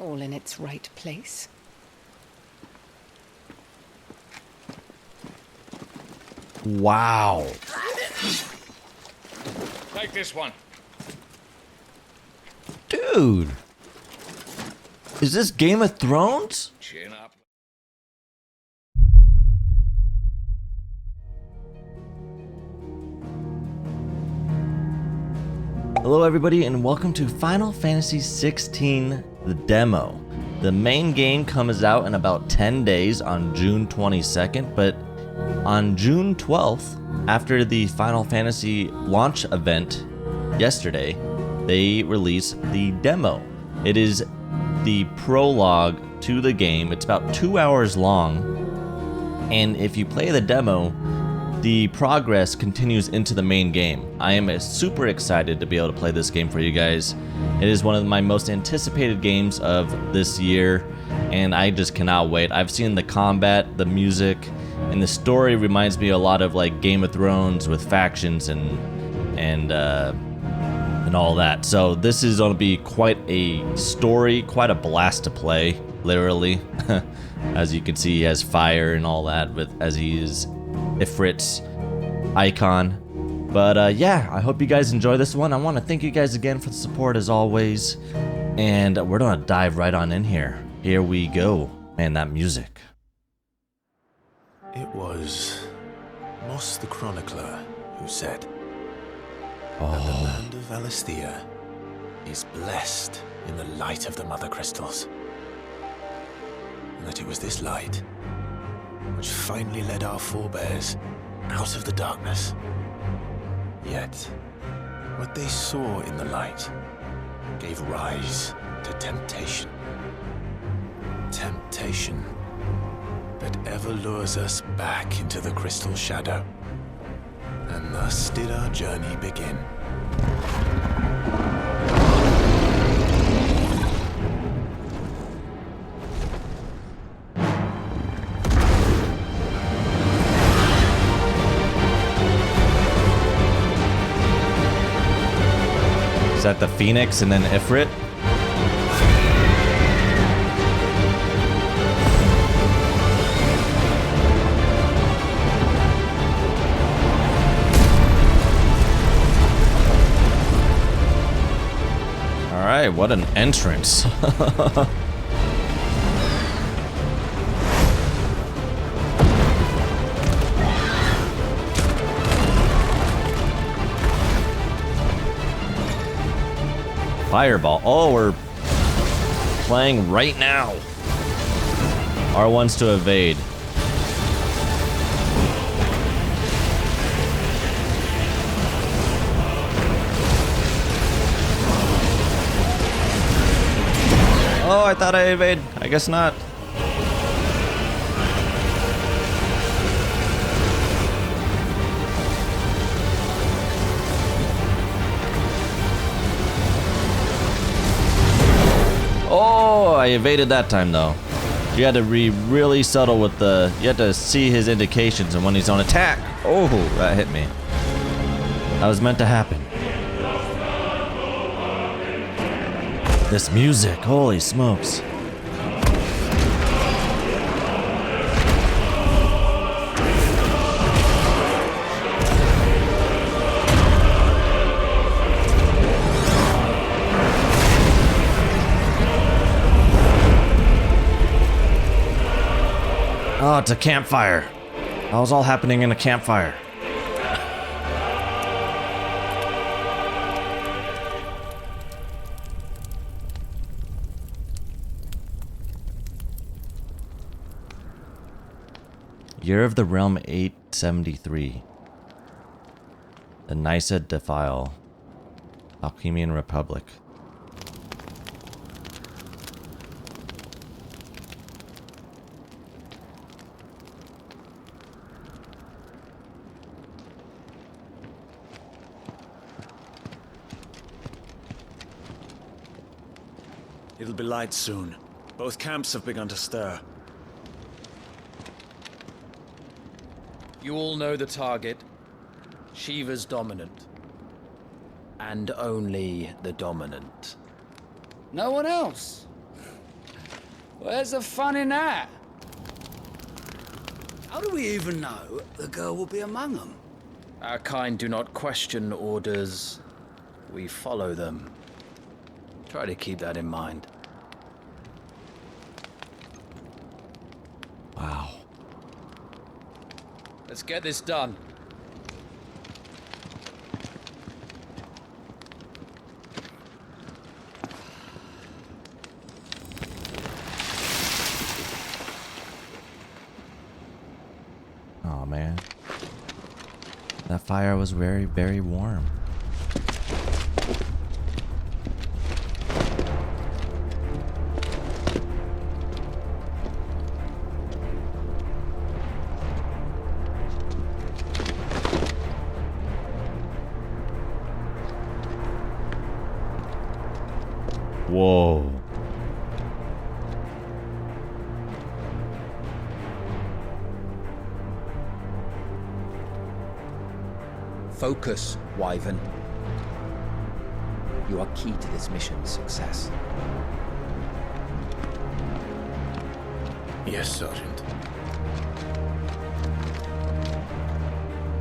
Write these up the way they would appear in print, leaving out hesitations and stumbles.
all in its right place. Wow. Take this one. Dude. Is this Game of Thrones? Chin up. Hello everybody and welcome to Final Fantasy XVI, the demo. The main game comes out in about 10 days on June 22nd, but on June 12th, after the Final Fantasy launch event yesterday, they released the demo. It is the prologue to the game. It's about 2 hours long, and if you play the demo, the progress continues into the main game. I am super excited to be able to play this game for you guys. It is one of my most anticipated games of this year, and I just cannot wait. I've seen the combat, the music, and the story reminds me a lot of like Game of Thrones with factions and all that. So this is going to be quite a story, quite a blast to play, literally. As you can see, he has fire and all that as he is Ifrit's Eikon. But yeah, I hope you guys enjoy this one. I want to thank you guys again for the support as always. And we're going to dive right on in here. Here we go. Man, that music. It was Moss the Chronicler who said that the land of Valisthea is blessed in the light of the Mother Crystals. And that it was this light which finally led our forebears out of the darkness. Yet, what they saw in the light gave rise to temptation. Temptation that ever lures us back into the crystal shadow. And thus did our journey begin. Is that the Phoenix and then Ifrit? Alright, what an entrance. Fireball. Oh, we're playing right now. R1's to evade. Oh, I thought I evade. I guess not. Oh, I evaded that time though. You had to be really subtle with the... You had to see his indications and when he's on attack. Oh, that hit me. That was meant to happen. This music, holy smokes. Oh, it's a campfire. That was all happening in a campfire. Year of the Realm 873. The Nysa Defile. Alchemian Republic. It'll be light soon. Both camps have begun to stir. You all know the target. Shiva's dominant. And only the dominant. No one else? Where's the fun in that? How do we even know the girl will be among them? Our kind do not question orders. We follow them. Try to keep that in mind. Wow. Let's get this done. Oh man. That fire was very, very warm. Whoa. Focus, Wyvern. You are key to this mission's success. Yes, Sergeant.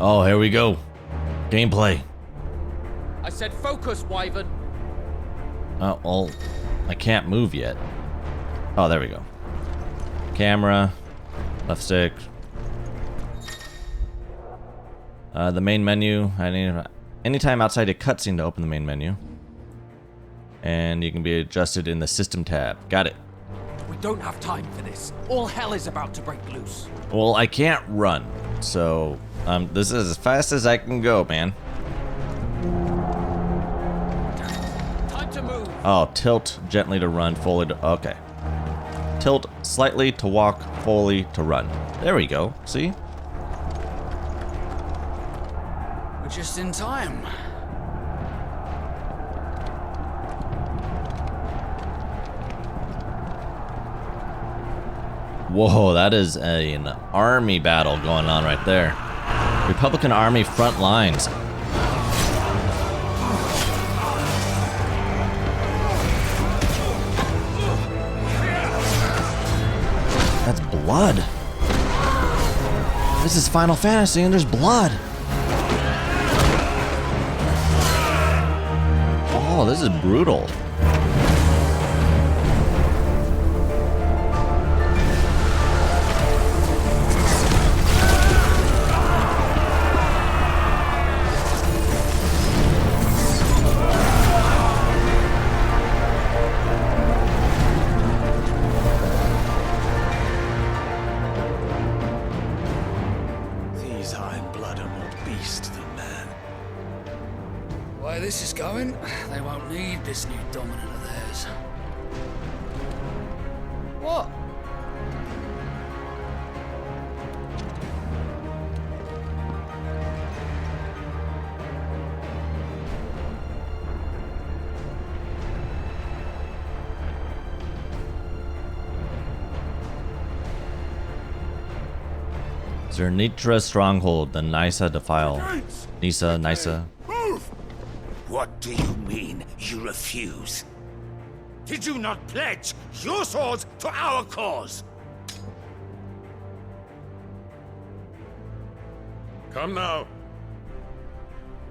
Oh, here we go. Gameplay. I said focus, Wyvern. Oh, well, I can't move yet. Oh, there we go. Camera, left stick. The main menu. I need anytime outside a cutscene to open the main menu. And you can be adjusted in the system tab. Got it. We don't have time for this. All hell is about to break loose. Well, I can't run, so this is as fast as I can go, man. Time to move. Oh, tilt gently to run, fully to... Okay. Tilt slightly to walk, fully to run. There we go. See? We're just in time. Whoa, that is an army battle going on right there. Republican Army front lines. That's blood. This is Final Fantasy and there's blood. Oh, this is brutal. These Iron Blood are more beast than man. The way this is going, they won't need this new dominant of theirs. What? Zernitra Stronghold, the Nisa Defile. Nisa. Move! What do you mean you refuse? Did you not pledge your swords to our cause? Come now.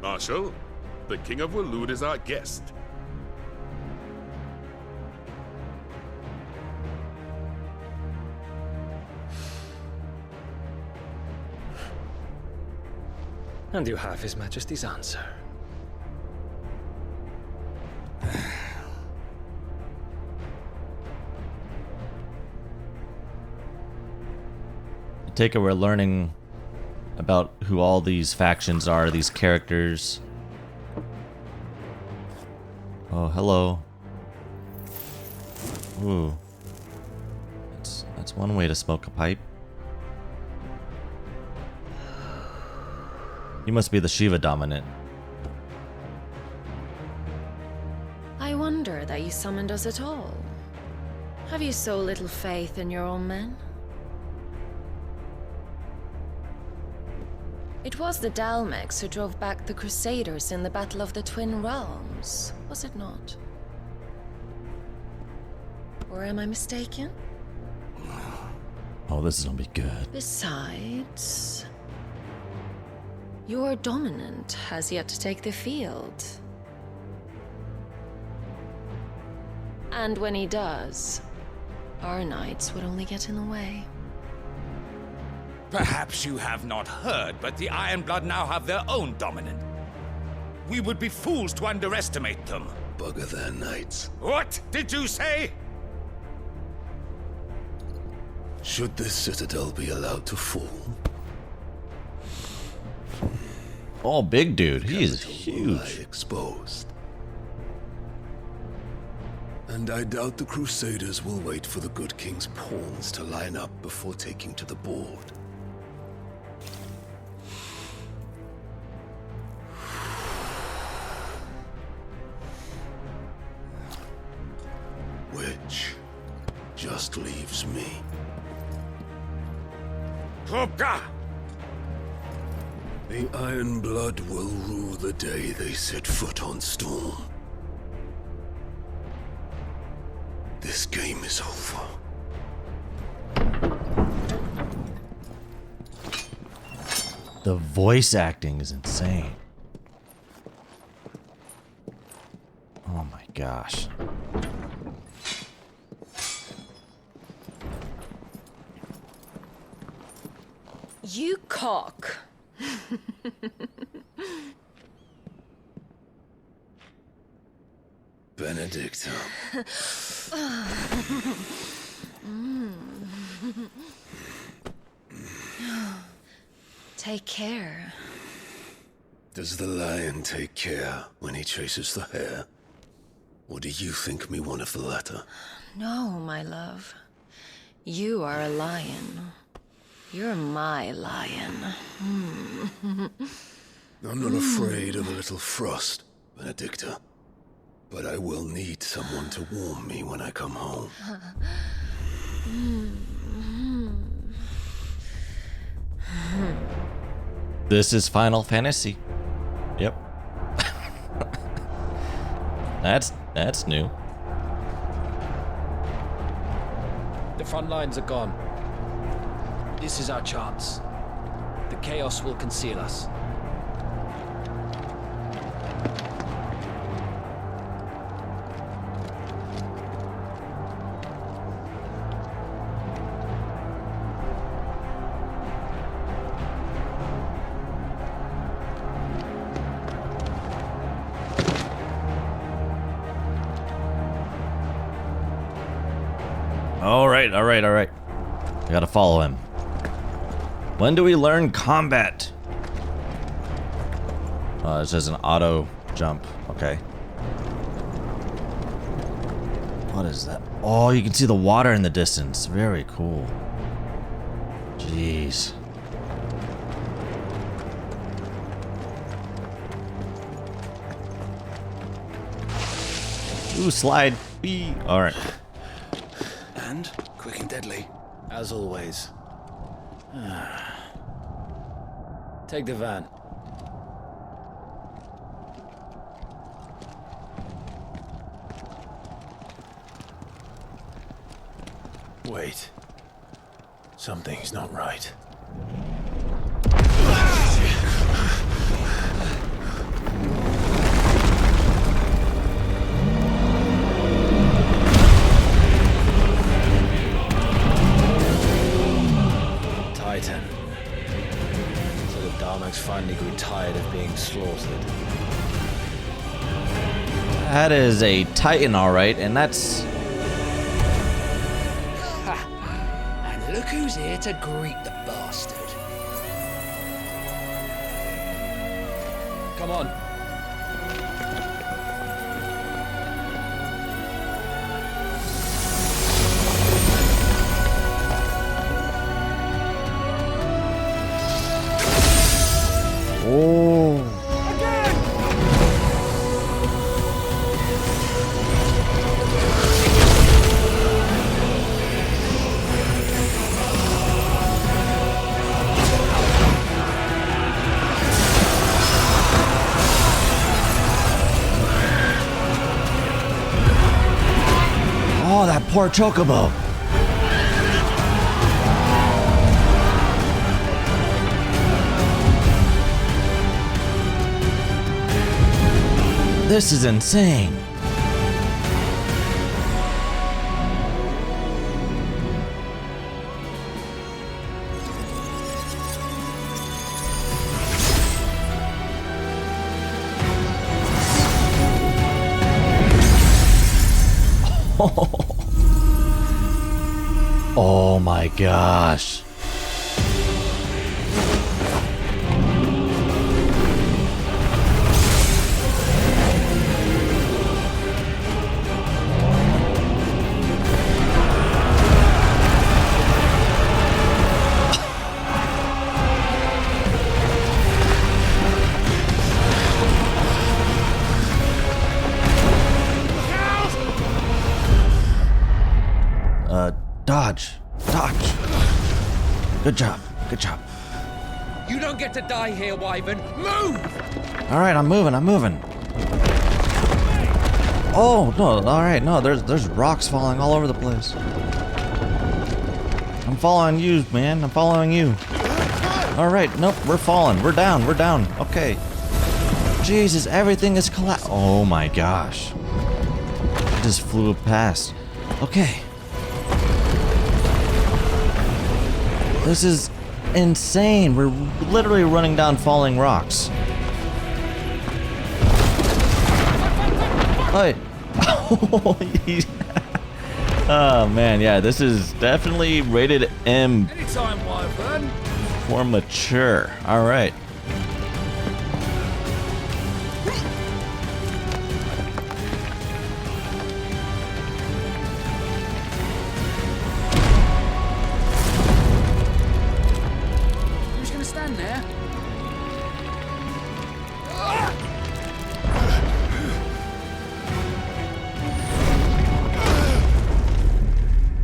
Marshal, the King of Waloed is our guest. And you have His Majesty's answer. I take it we're learning about who all these factions are, these characters. Oh, hello. Ooh. That's one way to smoke a pipe. You must be the Shiva dominant. I wonder that you summoned us at all. Have you so little faith in your own men? It was the Dalmex who drove back the Crusaders in the Battle of the Twin Realms, was it not? Or am I mistaken? Oh, this is gonna be good. Besides, your dominant has yet to take the field. And when he does, our knights would only get in the way. Perhaps you have not heard, but the Ironblood now have their own dominant. We would be fools to underestimate them. Bugger their knights. What did you say? Should this citadel be allowed to fall? Oh, big dude. He is huge. Exposed. And I doubt the Crusaders will wait for the good king's pawns to line up before taking to the board. Which just leaves me. Hopka! The Ironblood will rule the day they set foot on Storm. This game is over. The voice acting is insane. Oh my gosh. You cock. Benedicta. Take care. Does the lion take care when he chases the hare? Or do you think me one of the latter? No, my love. You are a lion. You're my lion. I'm not afraid of a little frost, Benedicta. But I will need someone to warm me when I come home. This is Final Fantasy. Yep. That's new. The front lines are gone. This is our chance. The chaos will conceal us. All right. I gotta follow him. When do we learn combat? It says an auto jump. Okay. What is that? Oh, you can see the water in the distance. Very cool. Jeez. Ooh, slide. Whee. All right. And quick and deadly. As always. Take the van. Wait. Something's not right. Titan. So the Darmaks finally grew tired of being slaughtered. That is a Titan, all right, and that's... And look who's here to greet the bastard. Come on. Oh. Oh, that poor chocobo. This is insane. Oh my gosh. Dodge. Good job. You don't get to die here, Wyvern. Move! Alright, I'm moving. Oh, no, alright, no, there's rocks falling all over the place. I'm following you, man. I'm following you. Alright, nope, we're falling. We're down. Okay. Jesus, everything is collapsed. Oh my gosh. I just flew past. Okay. This is insane. We're literally running down falling rocks. Hey. Oh man, yeah, this is definitely rated M Anytime, Wyvern. for mature. All right.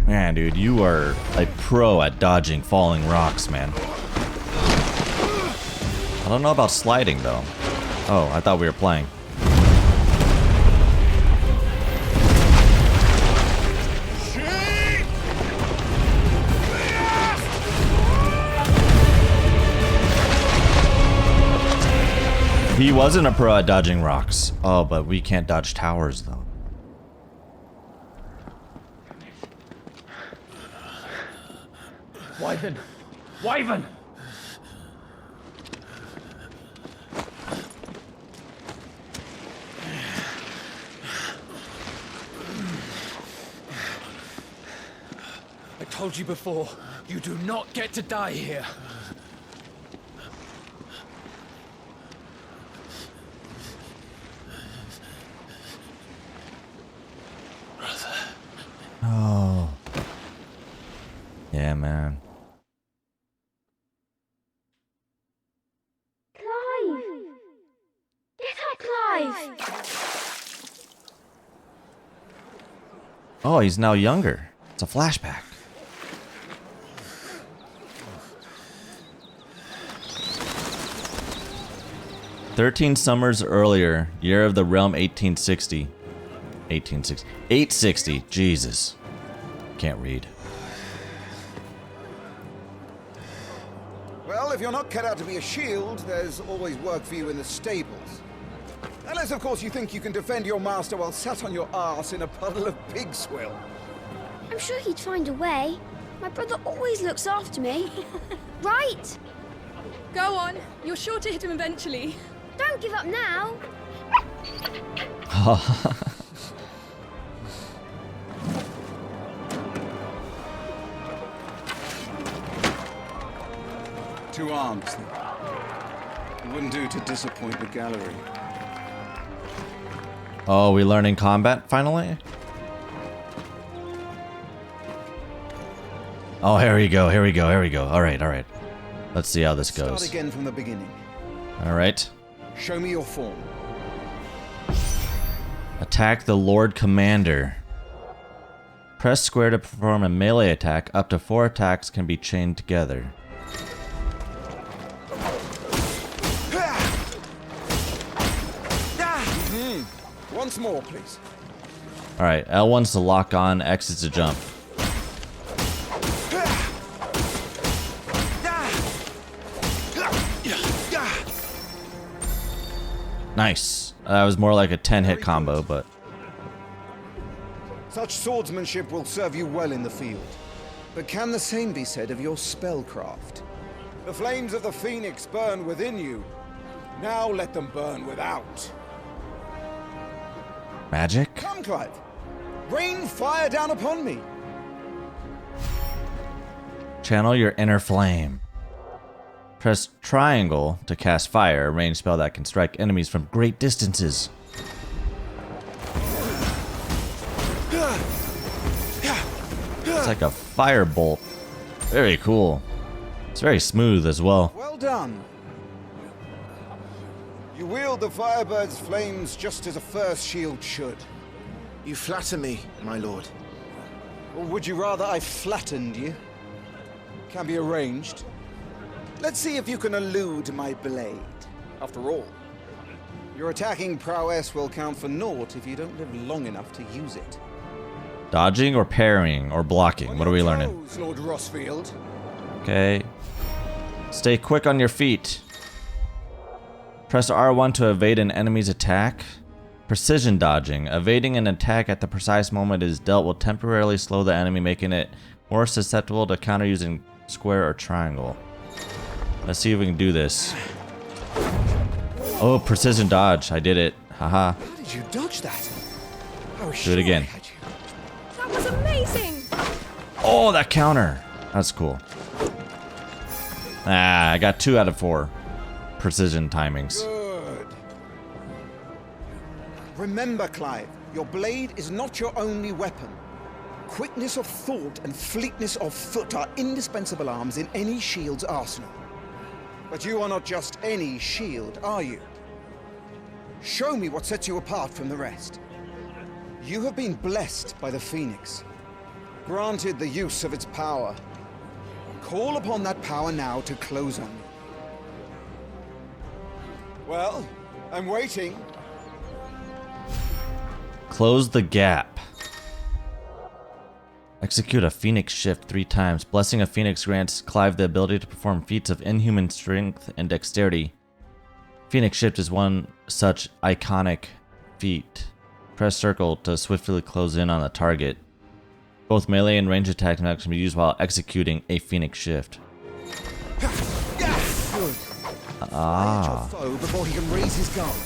Man, dude, you are a pro at dodging falling rocks, man. I don't know about sliding, though. Oh, I thought we were playing. He wasn't a pro at dodging rocks. Oh, but we can't dodge towers, though. Wyvern! I told you before, you do not get to die here. Oh. Yeah, man. Oh, he's now younger. It's a flashback. "13 summers earlier, year of the realm 1860. 860. Jesus. Can't read. Well, if you're not cut out to be a shield, there's always work for you in the stables. Unless, of course, you think you can defend your master while sat on your arse in a puddle of pig swill. I'm sure he'd find a way. My brother always looks after me. Right? Go on. You're sure to hit him eventually. Don't give up now. Two arms. It wouldn't do to disappoint the gallery. Oh, we learning combat finally? Oh, here we go. All right. Let's see how this goes. Start again from the beginning. All right. Show me your form. Attack the Lord Commander. Press square to perform a melee attack. Up to 4 attacks can be chained together. Once more, please. All right, L1's to lock on, X is to jump. Nice. That was more like a 10-hit combo, but... Such swordsmanship will serve you well in the field. But can the same be said of your spellcraft? The flames of the Phoenix burn within you. Now let them burn without. Magic? Come, Clive. Rain fire down upon me. Channel your inner flame. Press triangle to cast fire, a ranged spell that can strike enemies from great distances. It's like a firebolt. Very cool. It's very smooth as well. Well done. You wield the Firebird's flames just as a first shield should. You flatter me, my lord. Or would you rather I flattened you? Can be arranged. Let's see if you can elude my blade. After all, your attacking prowess will count for naught if you don't live long enough to use it. Dodging or parrying or blocking? What are we learning? Lord Rosfield. Okay. Stay quick on your feet. Press R1 to evade an enemy's attack. Precision dodging. Evading an attack at the precise moment it is dealt will temporarily slow the enemy, making it more susceptible to counter using square or triangle. Let's see if we can do this. Oh, precision dodge. I did it. Haha. How did you dodge that? Do it again. That was amazing! Oh, that counter. That's cool. Ah, I got 2 out of 4 precision timings. Good. Remember, Clive, your blade is not your only weapon. Quickness of thought and fleetness of foot are indispensable arms in any shield's arsenal. But you are not just any shield, are you? Show me what sets you apart from the rest. You have been blessed by the Phoenix, granted the use of its power. Call upon that power now to close on me. Well, I'm waiting. Close the gap. Execute a Phoenix shift 3 times. Blessing a Phoenix grants Clive the ability to perform feats of inhuman strength and dexterity. Phoenix shift is one such iconic feat. Press circle to swiftly close in on the target. Both melee and range attack attacks can be used while executing a Phoenix shift. Good. Ah. Your foe before he can raise his guard.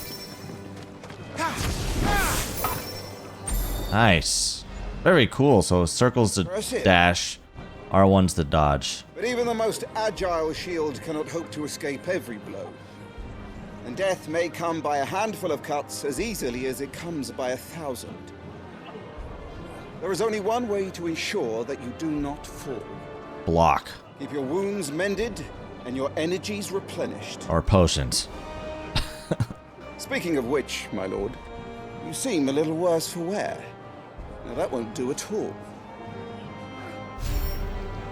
Nice. Very cool. So circles to dash, R1's to dodge. But even the most agile shield cannot hope to escape every blow. And death may come by a handful of cuts as easily as it comes by 1,000. There is only one way to ensure that you do not fall. Block. Keep your wounds mended and your energies replenished. Or potions. Speaking of which, my lord, you seem a little worse for wear. Now that won't do at all.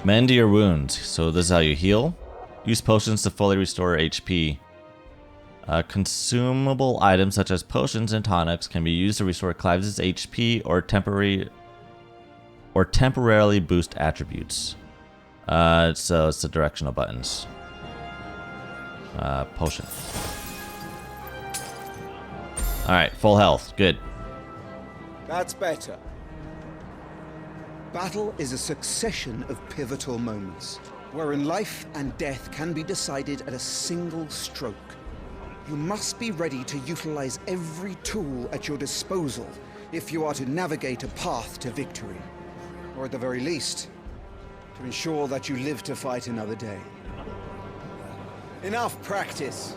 Mend your wounds. So this is how you heal. Use potions to fully restore HP. Consumable items such as potions and tonics can be used to restore Clive's HP or temporarily boost attributes. So it's the directional buttons. Potion. Alright, full health. Good. That's better. Battle is a succession of pivotal moments, wherein life and death can be decided at a single stroke. You must be ready to utilize every tool at your disposal if you are to navigate a path to victory. Or at the very least, to ensure that you live to fight another day. Enough practice.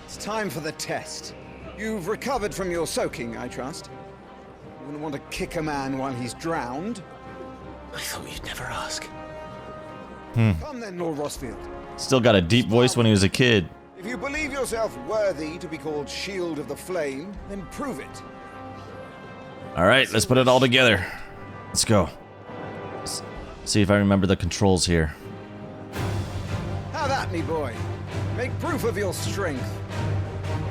It's time for the test. You've recovered from your soaking, I trust. You wouldn't want to kick a man while he's drowned. I thought you'd never ask. Come then, Lord Rosfield. Still got a deep voice when he was a kid. If you believe yourself worthy to be called Shield of the Flame, then prove it. Alright, let's put it all together. Let's go. Let's see if I remember the controls here. Have at me, boy. Make proof of your strength.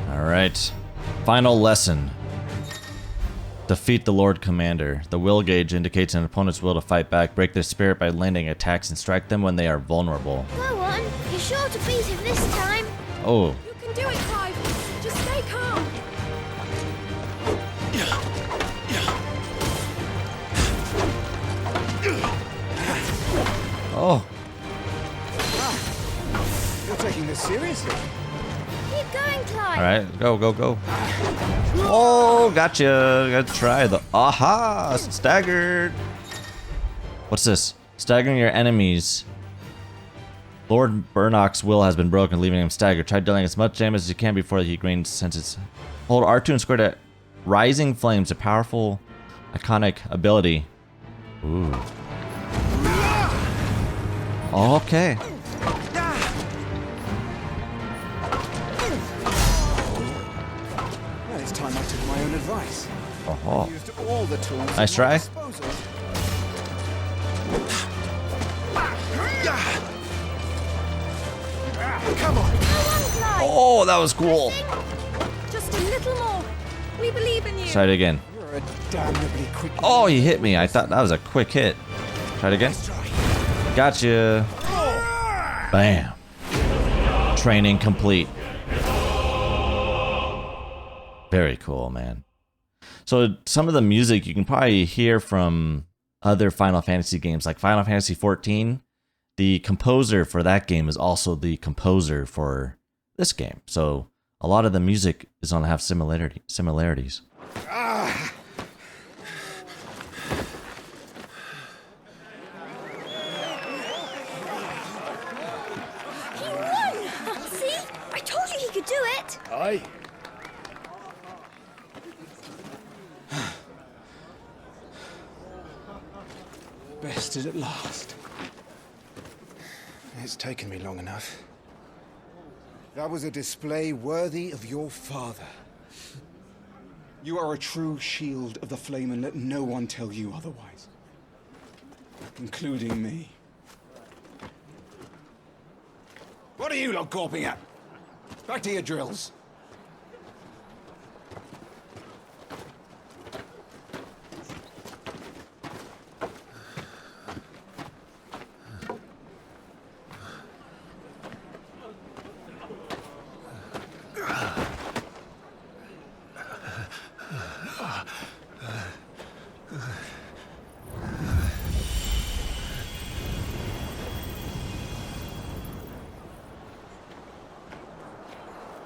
Alright. Final lesson. Defeat the Lord Commander. The will gauge indicates an opponent's will to fight back. Break their spirit by landing attacks and strike them when they are vulnerable. Go on. You're sure to beat him this time. Oh. You can do it, Clive. Just stay calm. Oh. You're taking this seriously. Keep going, Clive. All right, go, go, go. Oh, gotcha. Gotta try the aha staggered. What's this? Staggering your enemies. Lord Burnock's will has been broken, leaving him staggered. Try dealing as much damage as you can before he gains senses. Hold R2 and square to Rising Flames, a powerful, iconic ability. Ooh. Okay. Well, it's time I took my own advice. Oh. Used all the tools Nice try. at my disposal. Come on, Clive. Oh, that was cool. Just a little more. We believe in you. Try it again. You're a damnably quick. Oh, he hit me. I thought that was a quick hit. Try it again. Gotcha. Bam. Training complete. Very cool, man. So some of the music you can probably hear from other Final Fantasy games, like Final Fantasy XIV. The composer for that game is also the composer for this game. So a lot of the music is going to have similarities. Ah. He won! See? I told you he could do it! Aye. Bested at last. It's taken me long enough. That was a display worthy of your father. You are a true shield of the flame, and let no one tell you otherwise. Including me. What are you lot gawping at? Back to your drills.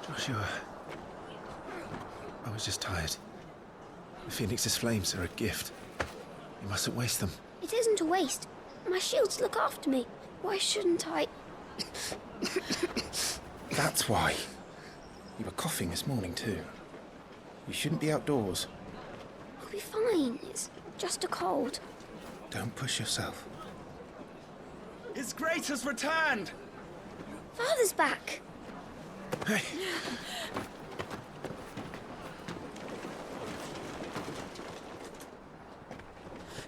Joshua, I was just tired. The Phoenix's flames are a gift. You mustn't waste them. It isn't a waste. My shields look after me. Why shouldn't I? That's why. You were coughing this morning too. You shouldn't be outdoors. I'll be fine. It's just a cold. Don't push yourself. His Grace has returned! Father's back. Hey.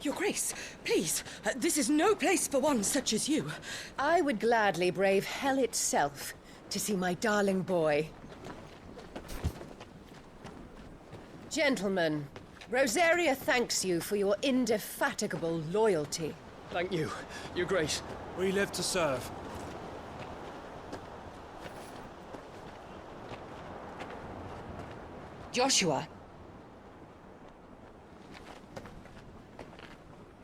Your Grace, please, this is no place for one such as you. I would gladly brave hell itself to see my darling boy. Gentlemen, Rosaria thanks you for your indefatigable loyalty. Thank you, Your Grace. We live to serve. Joshua.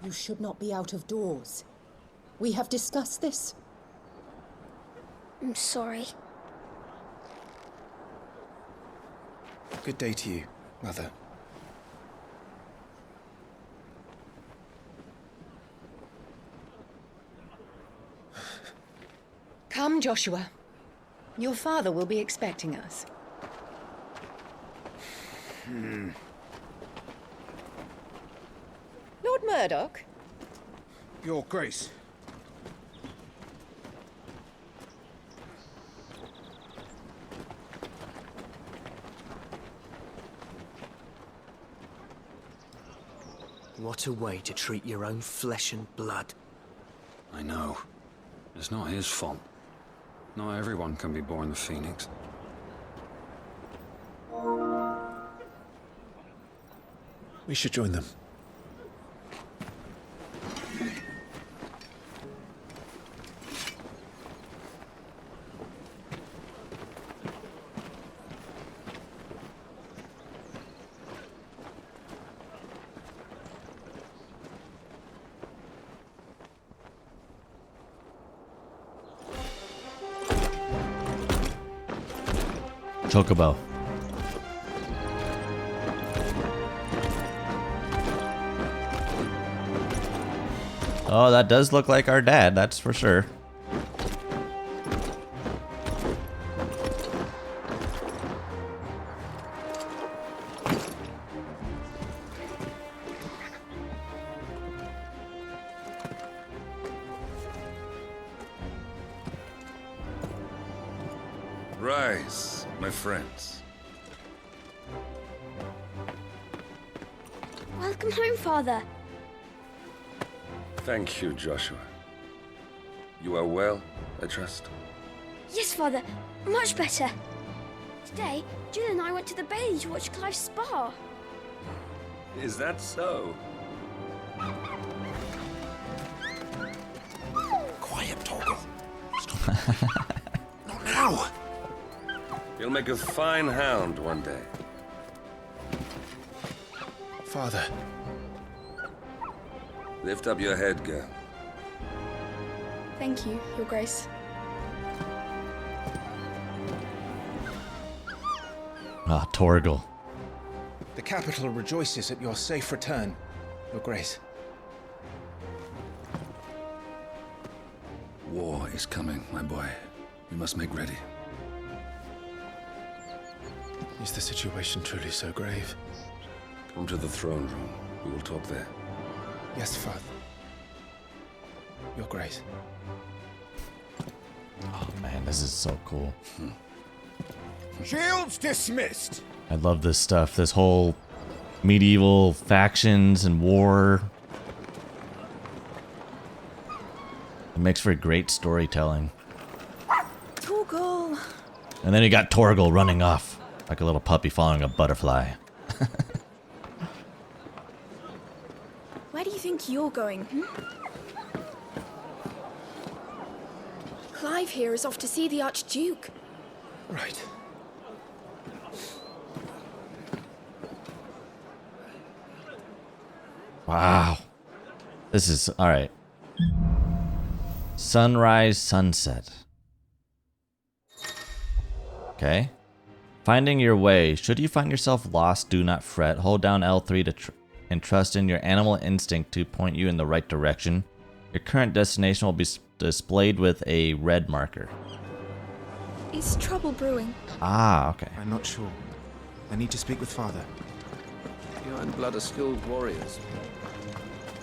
You should not be out of doors. We have discussed this. I'm sorry. Good day to you, Mother. Come, Joshua. Your father will be expecting us. Lord Murdoch? Your Grace. What a way to treat your own flesh and blood. I know. It's not his fault. Not everyone can be born the Phoenix. We should join them. Chocobo. Oh, that does look like our dad, that's for sure. Rise, my friends. Welcome home, Father. Thank you, Joshua. You are well, I trust? Yes, Father. Much better. Today, Jill and I went to the Bailey to watch Clive spar. Is that so? Quiet, Torgal. Not now. You'll make a fine hound one day. Father. Lift up your head, girl. Thank you, Your Grace. Ah, Torgal. The capital rejoices at your safe return, Your Grace. War is coming, my boy. We must make ready. Is the situation truly so grave? Come to the throne room. We will talk there. Yes, Father. Your Grace. Oh man, this is so cool. Shields dismissed. I love this stuff. This whole medieval factions and war. It makes for great storytelling. Torgal. And then you got Torgal running off like a little puppy following a butterfly. Where do you think you're going? Clive here is off to see the Archduke. Right. Wow. This is alright. Sunrise, sunset. Okay. Finding your way. Should you find yourself lost, do not fret. Hold down L3 to and trust in your animal instinct to point you in the right direction. Your current destination will be displayed with a red marker. Is trouble brewing? Ah, okay. I'm not sure. I need to speak with Father. You and Blood are skilled warriors.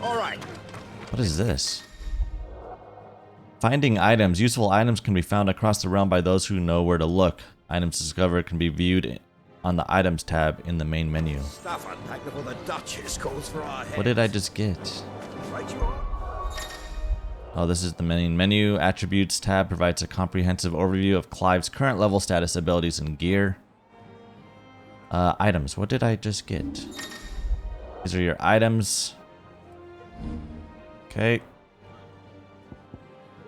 All right. What is this? Finding items. Useful items can be found across the realm by those who know where to look. Items discovered can be viewed on the items tab in the main menu. Stuff unpacked before the Duchess calls for our heads. What did I just get? Right you are. Oh, this is the main menu. Attributes tab provides a comprehensive overview of Clive's current level, status, abilities, and gear. Items. What did I just get? These are your items. Okay.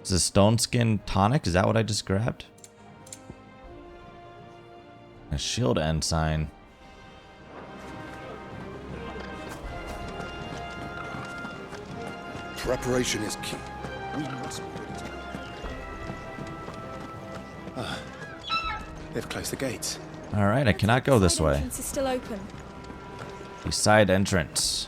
Is this Stone Skin Tonic? Is that what I just grabbed? A shield ensign. Preparation is key. We must be ready to... They've closed the gates. Alright, I cannot go this way. The entrance is still open. The side entrance.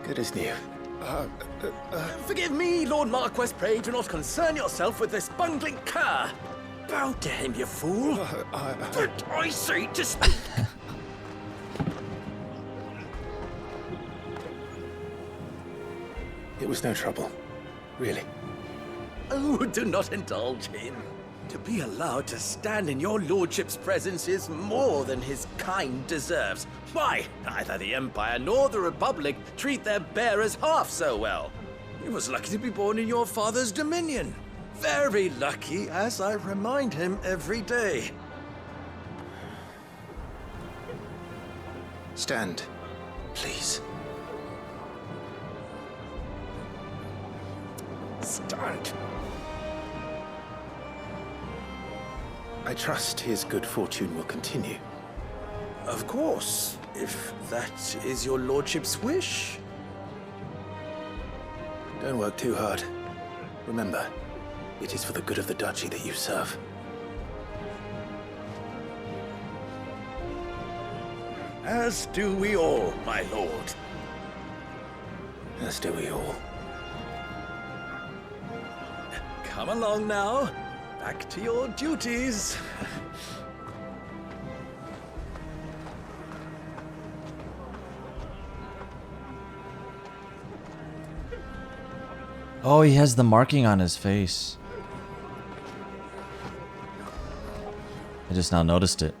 Good as new. Forgive me, Lord Marquess. Pray do not concern yourself with this bungling cur. Bow to him, you fool. But I say to speak. It was no trouble. Really. Oh, do not indulge him. To be allowed to stand in your lordship's presence is more than his kind deserves. Why, neither the Empire nor the Republic treat their bearers half so well. He was lucky to be born in your father's dominion. Very lucky, as I remind him every day. Stand, please. Stand. I trust his good fortune will continue. Of course, if that is your lordship's wish. Don't work too hard. Remember, it is for the good of the duchy that you serve. As do we all, my lord. As do we all. Come along now. Back to your duties. Oh, he has the marking on his face. I just now noticed it.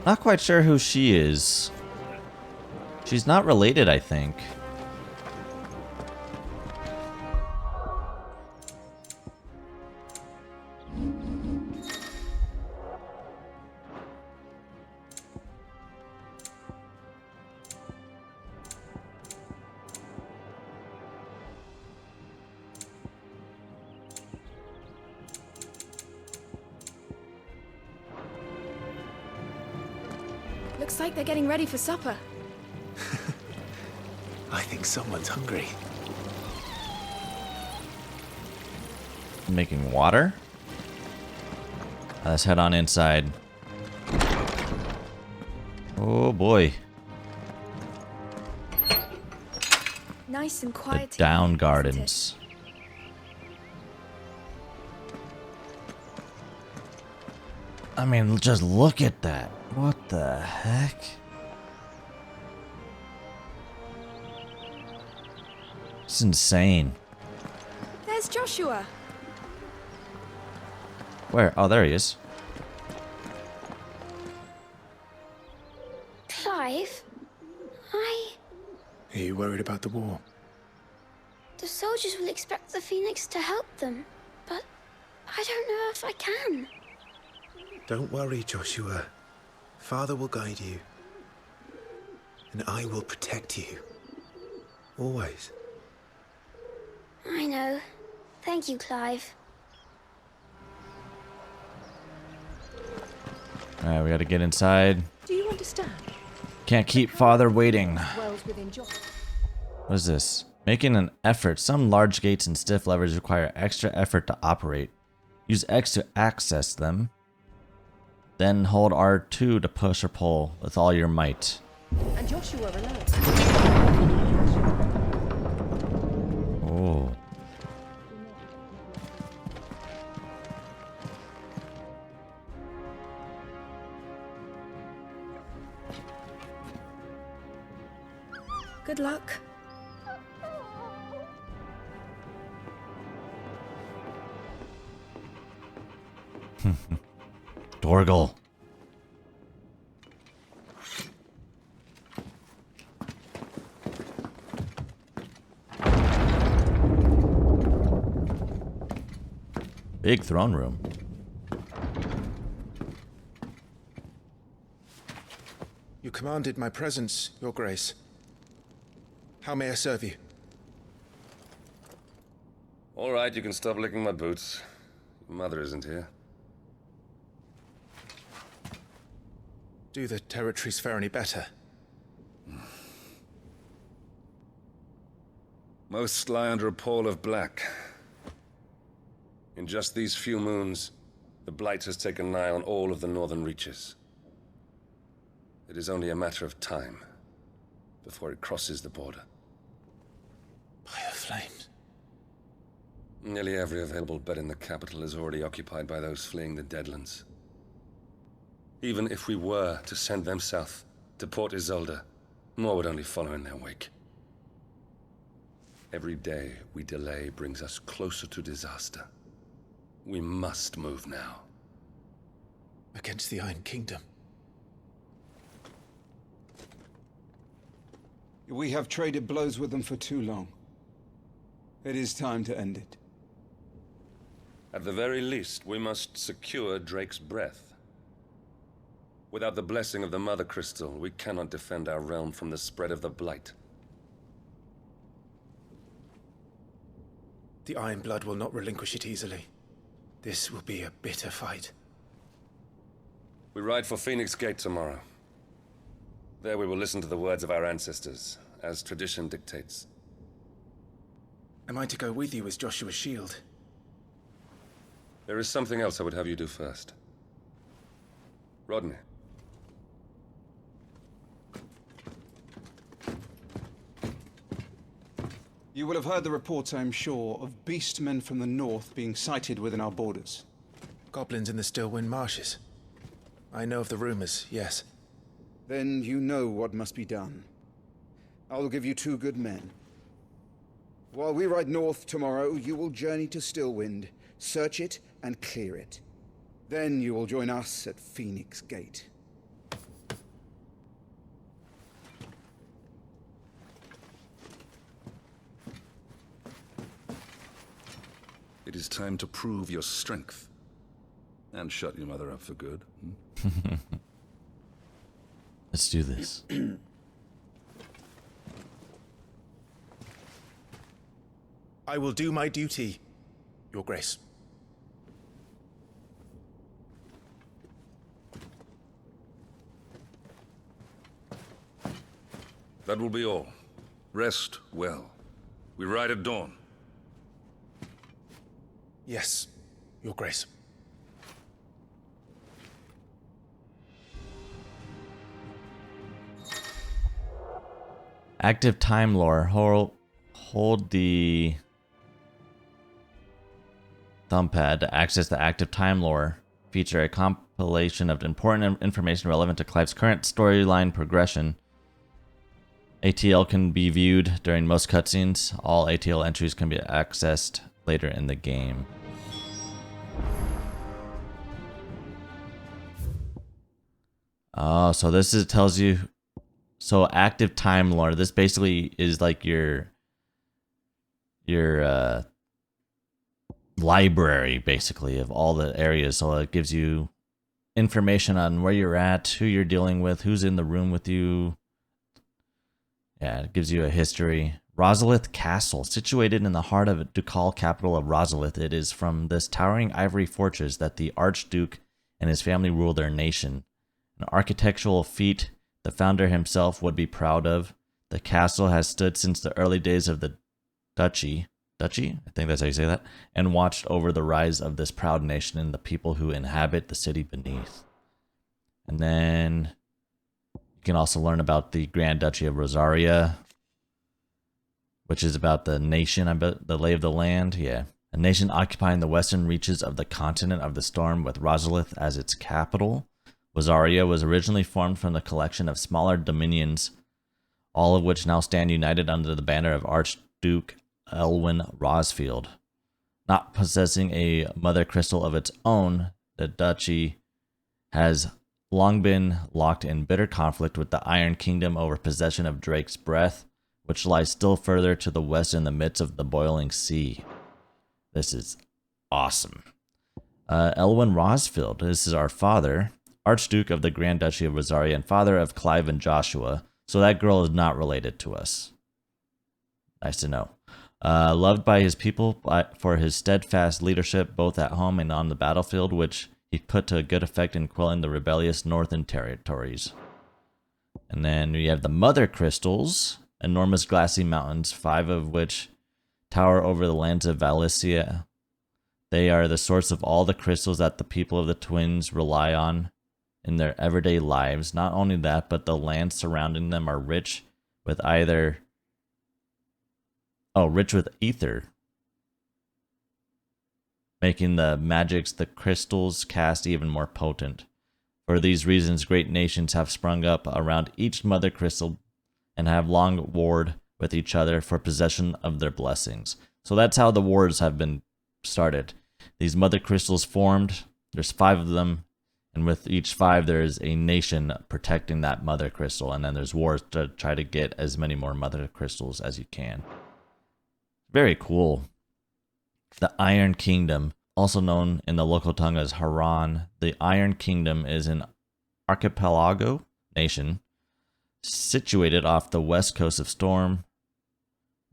Not quite sure who she is. She's not related, I think. Looks like they're getting ready for supper. I think someone's hungry. Making water? Let's head on inside. Oh boy. Nice and quiet. The down gardens. I mean, just look at that. What the heck? It's insane. There's Joshua. Where? Oh, there he is. Clive, Are you worried about the war? the soldiers will expect the Phoenix to help them, but I don't know if I can. Don't worry, Joshua. Father will guide you. And I will protect you. Always. I know. Thank you, Clive. Alright, we gotta get inside. Do you understand? Can't keep father waiting. Dwells within Joshua. What is this? Making an effort. Some large gates and stiff levers require extra effort to operate. Use X to access them. Then hold R2 to push or pull with all your might. And Joshua alone. Oh. Good luck. Dorgle. Big throne room. You commanded my presence, Your Grace. How may I serve you? All right, you can stop licking my boots. Your mother isn't here. Do the territories fare any better? Most lie under a pall of black. In just these few moons, the Blight has taken nigh on all of the northern reaches. It is only a matter of time before it crosses the border. By the flames. Nearly every available bed in the capital is already occupied by those fleeing the Deadlands. Even if we were to send them south, to Port Isolde, more would only follow in their wake. Every day we delay brings us closer to disaster. We must move now. Against the Iron Kingdom. We have traded blows with them for too long. It is time to end it. At the very least, we must secure Drake's breath. Without the blessing of the Mother Crystal, we cannot defend our realm from the spread of the Blight. The Iron Blood will not relinquish it easily. This will be a bitter fight. We ride for Phoenix Gate tomorrow. There we will listen to the words of our ancestors, as tradition dictates. Am I to go with you as Joshua's shield? There is something else I would have you do first. Rodney. You will have heard the reports, I am sure, of beastmen from the north being sighted within our borders. Goblins in the Stillwind Marshes. I know of the rumors, yes. Then you know what must be done. I will give you 2 good men. While we ride north tomorrow, you will journey to Stillwind, search it, and clear it. Then you will join us at Phoenix Gate. It is time to prove your strength. And shut your mother up for good. Let's do this. I will do my duty, Your Grace. That will be all. Rest well. We ride at dawn. Yes, Your Grace. Active time lore. Hold the thumb pad to access the active time lore feature, a compilation of important information relevant to Clive's current storyline progression. ATL can be viewed during most cutscenes. All ATL entries can be accessed later in the game. Oh, so this tells you. So active time lore. This basically is like your library, basically, of all the areas. So it gives you information on where you're at, who you're dealing with, who's in the room with you. Yeah, it gives you a history. Rosalith Castle, situated in the heart of the ducal capital of Rosalith. It is from this towering ivory fortress that the Archduke and his family rule their nation. An architectural feat the founder himself would be proud of. The castle has stood since the early days of the duchy, I think that's how you say that, and watched over the rise of this proud nation and the people who inhabit the city beneath. And then you can also learn about the Grand Duchy of Rosaria, which is about the nation, the lay of the land, yeah. A nation occupying the western reaches of the continent of the storm with Rosalith as its capital. Rosaria was originally formed from the collection of smaller dominions, all of which now stand united under the banner of Archduke Eikon Rosfield. Not possessing a mother crystal of its own, the duchy has long been locked in bitter conflict with the Iron Kingdom over possession of Drake's breath, which lies still further to the west in the midst of the boiling sea. This is awesome. Eikon Rosfield, this is our father, Archduke of the Grand Duchy of Rosaria and father of Clive and Joshua. So that girl is not related to us. Nice to know. Loved by his people for his steadfast leadership both at home and on the battlefield, which he put to good effect in quelling the rebellious northern territories. And then we have the Mother Crystals, enormous glassy mountains, 5 of which tower over the lands of Valisthea. They are the source of all the crystals that the people of the Twins rely on in their everyday lives. Not only that, but the lands surrounding them are rich with ether, making the magics the crystals cast even more potent. For these reasons, great nations have sprung up around each mother crystal and have long warred with each other for possession of their blessings. So that's how the wars have been started. These mother crystals formed, there's 5 of them, And with each 5, there is a nation protecting that mother crystal, and then there's wars to try to get as many more mother crystals as you can. Very cool. The Iron Kingdom, also known in the local tongue as Haran. The Iron Kingdom is an archipelago nation situated off the west coast of Storm,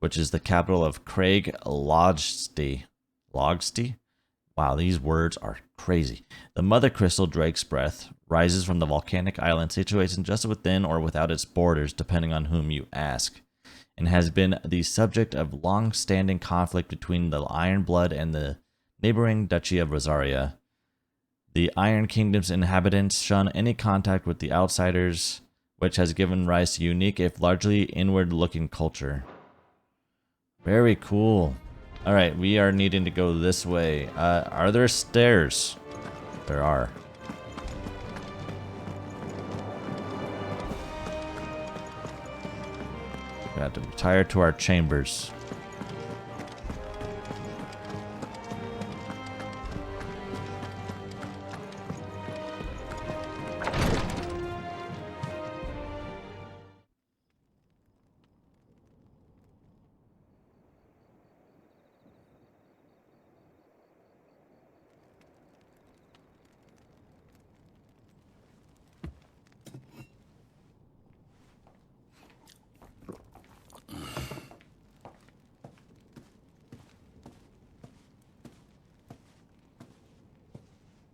which is the capital of Craig Logsty. Logsty? Wow, these words are crazy. The Mother Crystal Drake's Breath rises from the volcanic island situated just within or without its borders, depending on whom you ask, and has been the subject of long-standing conflict between the Iron Blood and the neighboring Duchy of Rosaria. The Iron Kingdom's inhabitants shun any contact with the outsiders, which has given rise to unique, if largely inward-looking culture. Very cool. Alright, we are needing to go this way. Are there stairs? There are. We have to retire to our chambers.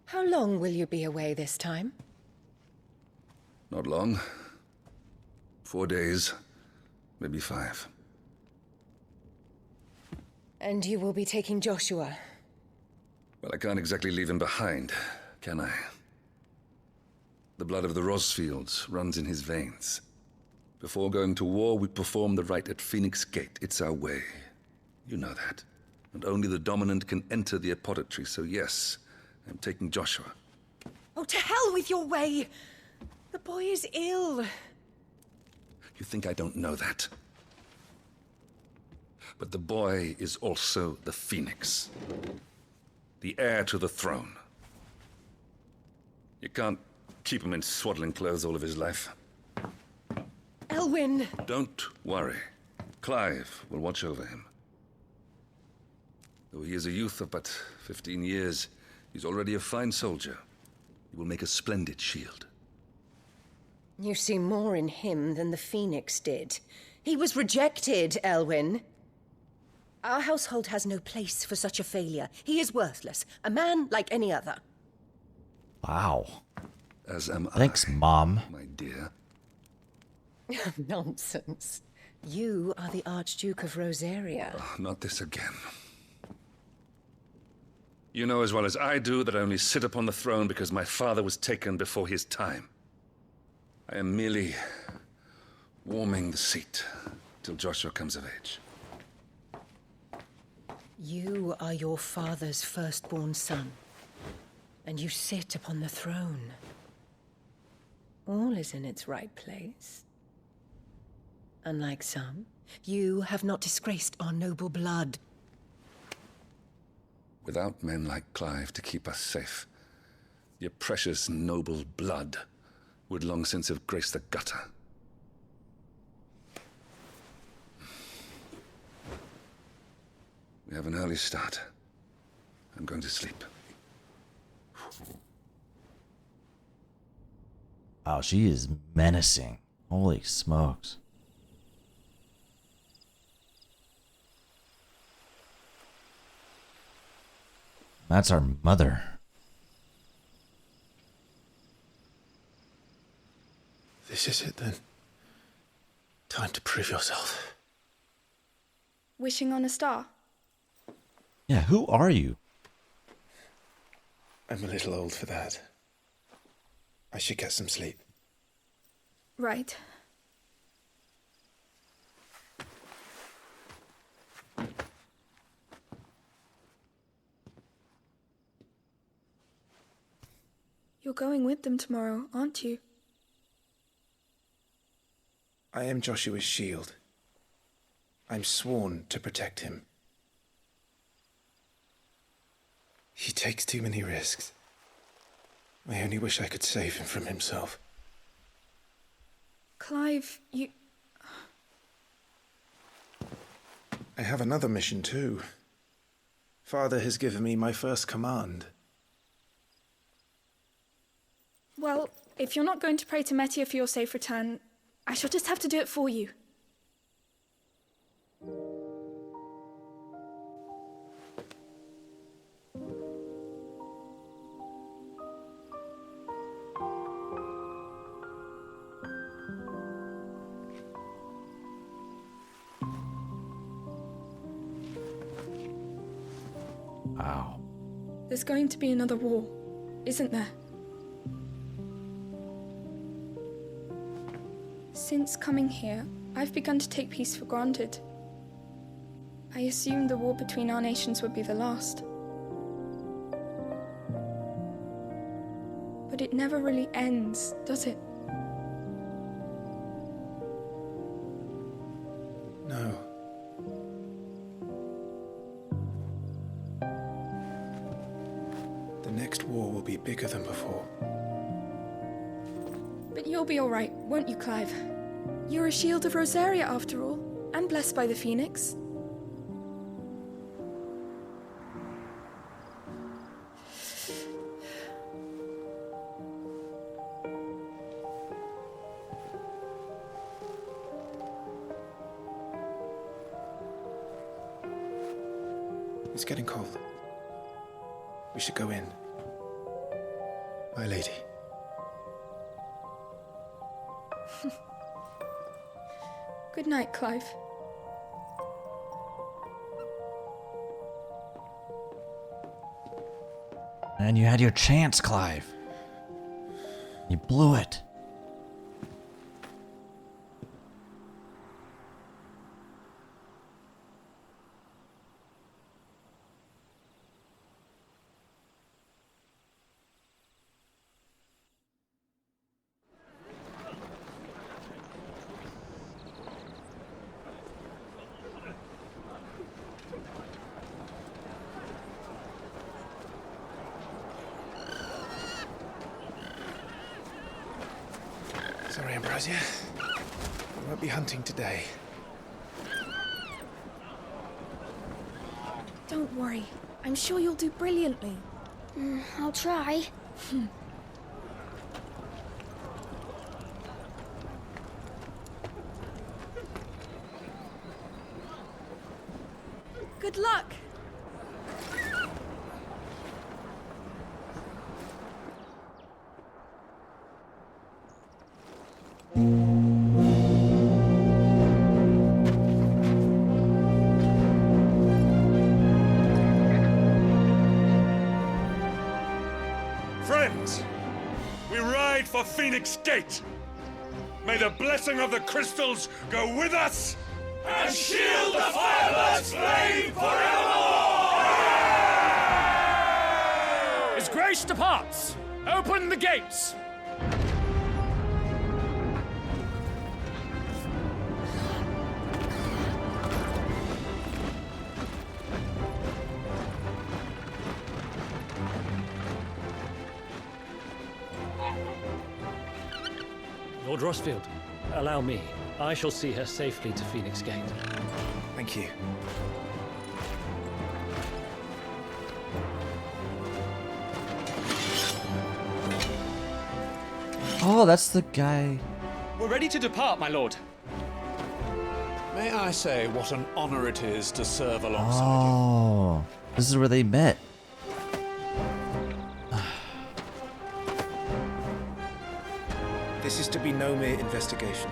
How long will you be away this time? Not long. 4 days, maybe 5. And you will be taking Joshua? Well, I can't exactly leave him behind, can I? The blood of the Rosfields runs in his veins. Before going to war, we perform the rite at Phoenix Gate. It's our way. You know that. And only the dominant can enter the apothecary, so yes, I'm taking Joshua. Oh, to hell with your way! The boy is ill. You think I don't know that? But the boy is also the Phoenix. The heir to the throne. You can't keep him in swaddling clothes all of his life. Elwyn! Don't worry. Clive will watch over him. Though he is a youth of but 15 years, he's already a fine soldier. He will make a splendid shield. You see more in him than the Phoenix did. He was rejected, Elwyn. Our household has no place for such a failure. He is worthless. A man like any other. Wow. As am Thanks, I, Mom. my dear. Nonsense. You are the Archduke of Rosaria. Oh, not this again. You know as well as I do that I only sit upon the throne because my father was taken before his time. I am merely warming the seat till Joshua comes of age. You are your father's firstborn son, and you sit upon the throne. All is in its right place. Unlike some, you have not disgraced our noble blood. Without men like Clive to keep us safe, your precious noble blood would long since have graced the gutter. We have an early start. I'm going to sleep. Wow, she is menacing. Holy smokes. That's our mother. This is it then. Time to prove yourself. Wishing on a star? Yeah, who are you? I'm a little old for that. I should get some sleep. Right. You're going with them tomorrow, aren't you? I am Joshua's shield. I'm sworn to protect him. He takes too many risks. I only wish I could save him from himself. Clive, you... I have another mission too. Father has given me my first command. Well, if you're not going to pray to Metia for your safe return, I shall just have to do it for you. Wow. There's going to be another war, isn't there? Since coming here, I've begun to take peace for granted. I assumed the war between our nations would be the last. But it never really ends, does it? No. The next war will be bigger than before. But you'll be all right, won't you, Clive? You're a shield of Rosaria, after all, and blessed by the Phoenix. It's getting cold. We should go in. My lady. Good night, Clive. Man, you had your chance, Clive. You blew it. Sorry, Ambrosia. I won't be hunting today. Don't worry. I'm sure you'll do brilliantly. I'll try. Good luck! Friends, we ride for Phoenix Gate. May the blessing of the crystals go with us And shield the Firebird's flame forevermore! As grace departs, open the gates! Lord Rosfield, allow me. I shall see her safely to Phoenix Gate. Thank you. Oh, that's the guy. We're ready to depart, my lord. May I say what an honor it is to serve alongside Oh, this is where they met. This is to be no mere investigation.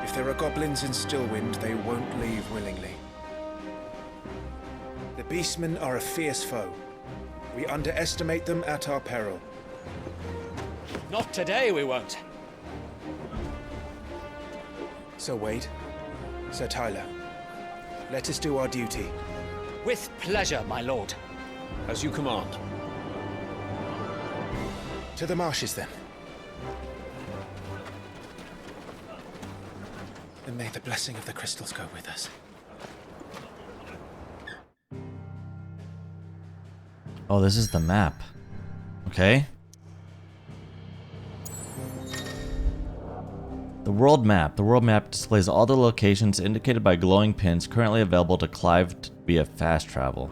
If there are goblins in Stillwind, they won't leave willingly. The Beastmen are a fierce foe. We underestimate them at our peril. Not today, we won't. Sir Wade, Sir Tyler, let us do our duty. With pleasure, my lord. As you command. To the marshes, then. And may the blessing of the crystals go with us. Oh, this is the map. Okay. world map. The world map displays all the locations indicated by glowing pins currently available to Clive via fast travel.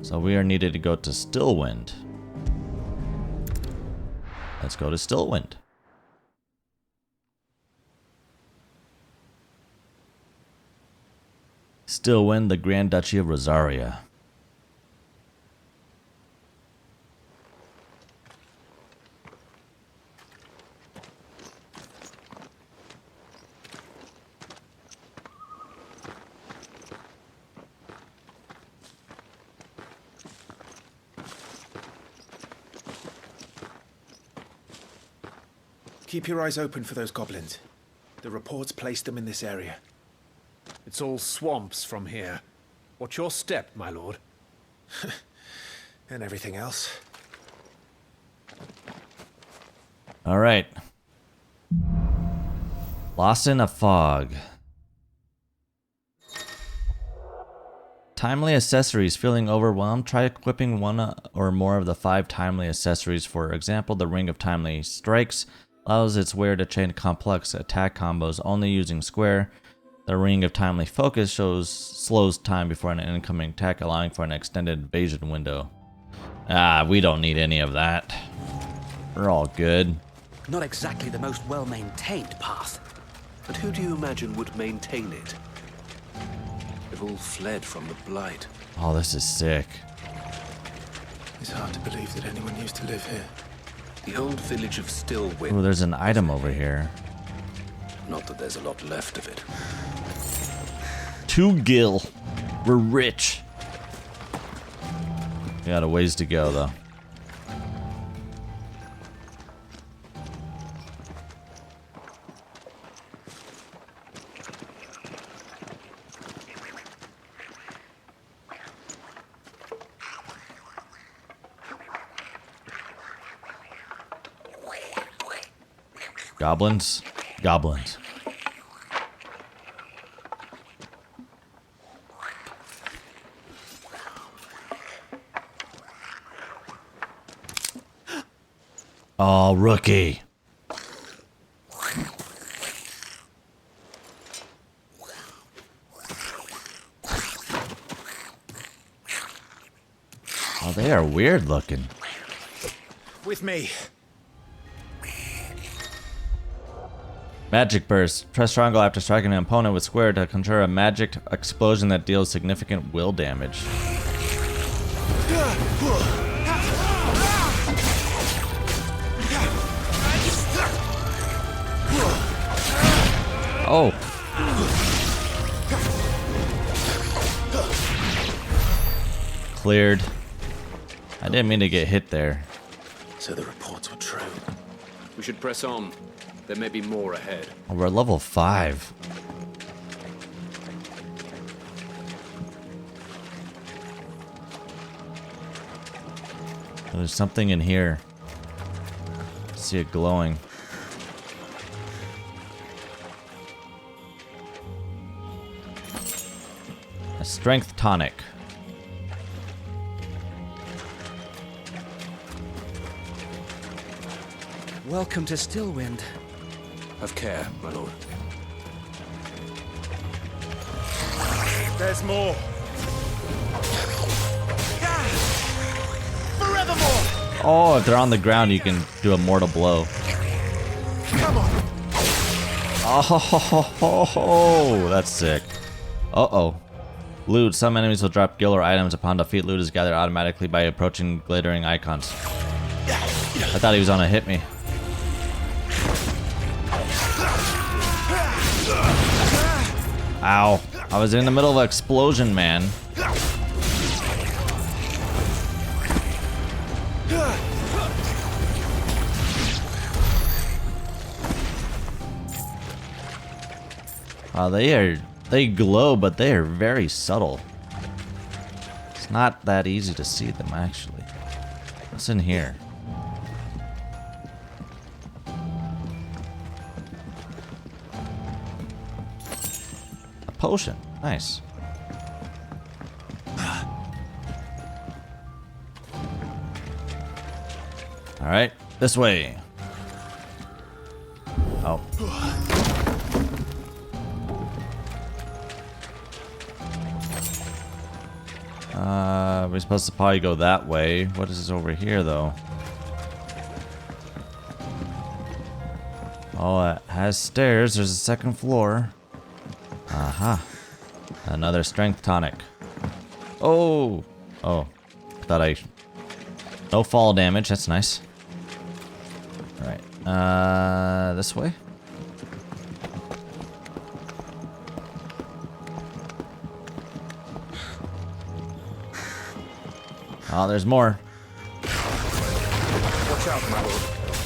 So we are needed to go to Stillwind. Let's go to Stillwind. Stillwind, the Grand Duchy of Rosaria. Keep your eyes open for those goblins. The reports placed them in this area. It's all swamps from here. Watch your step, my lord. And everything else. All right. Lost in a fog. Timely accessories. Feeling overwhelmed? Try equipping one or more of the 5 timely accessories. For example, the Ring of Timely Strikes allows its wearer to chain complex attack combos only using square. The Ring of Timely Focus slows time before an incoming attack, allowing for an extended evasion window. Ah, we don't need any of that. We're all good. Not exactly the most well-maintained path. But who do you imagine would maintain it? They've all fled from the Blight. Oh, this is sick. It's hard to believe that anyone used to live here. The old village of Stillwind. Oh, there's an item over here. Not that there's a lot left of it. 2 gil. We're rich. We got a ways to go, though. Goblins? Goblins. Oh, rookie. Oh, they are weird looking. With me. Magic Burst. Press triangle after striking an opponent with square to conjure a magic explosion that deals significant will damage. Oh. Cleared. I didn't mean to get hit there. So the reports were true. We should press on. There may be more ahead. Oh, we're level 5. There's something in here. I see it glowing. A strength tonic. Welcome to Stillwind. Have care, my lord. There's more. Forevermore. Oh, if they're on the ground, you can do a mortal blow. Come on. Oh, that's sick. Uh-oh. Loot. Some enemies will drop gil or items upon defeat. Loot is gathered automatically by approaching glittering icons. I thought he was on a hit me. Ow. I was in the middle of an explosion, man. They glow, but they are very subtle. It's not that easy to see them, actually. What's in here? A potion. Nice. Alright, this way. Oh. We're supposed to probably go that way. What is this over here, though? Oh, it has stairs. There's a second floor. Aha. Another strength tonic. Oh. Oh. Thought I... No fall damage. That's nice. Alright. This way? Oh, there's more. Watch out, my lord.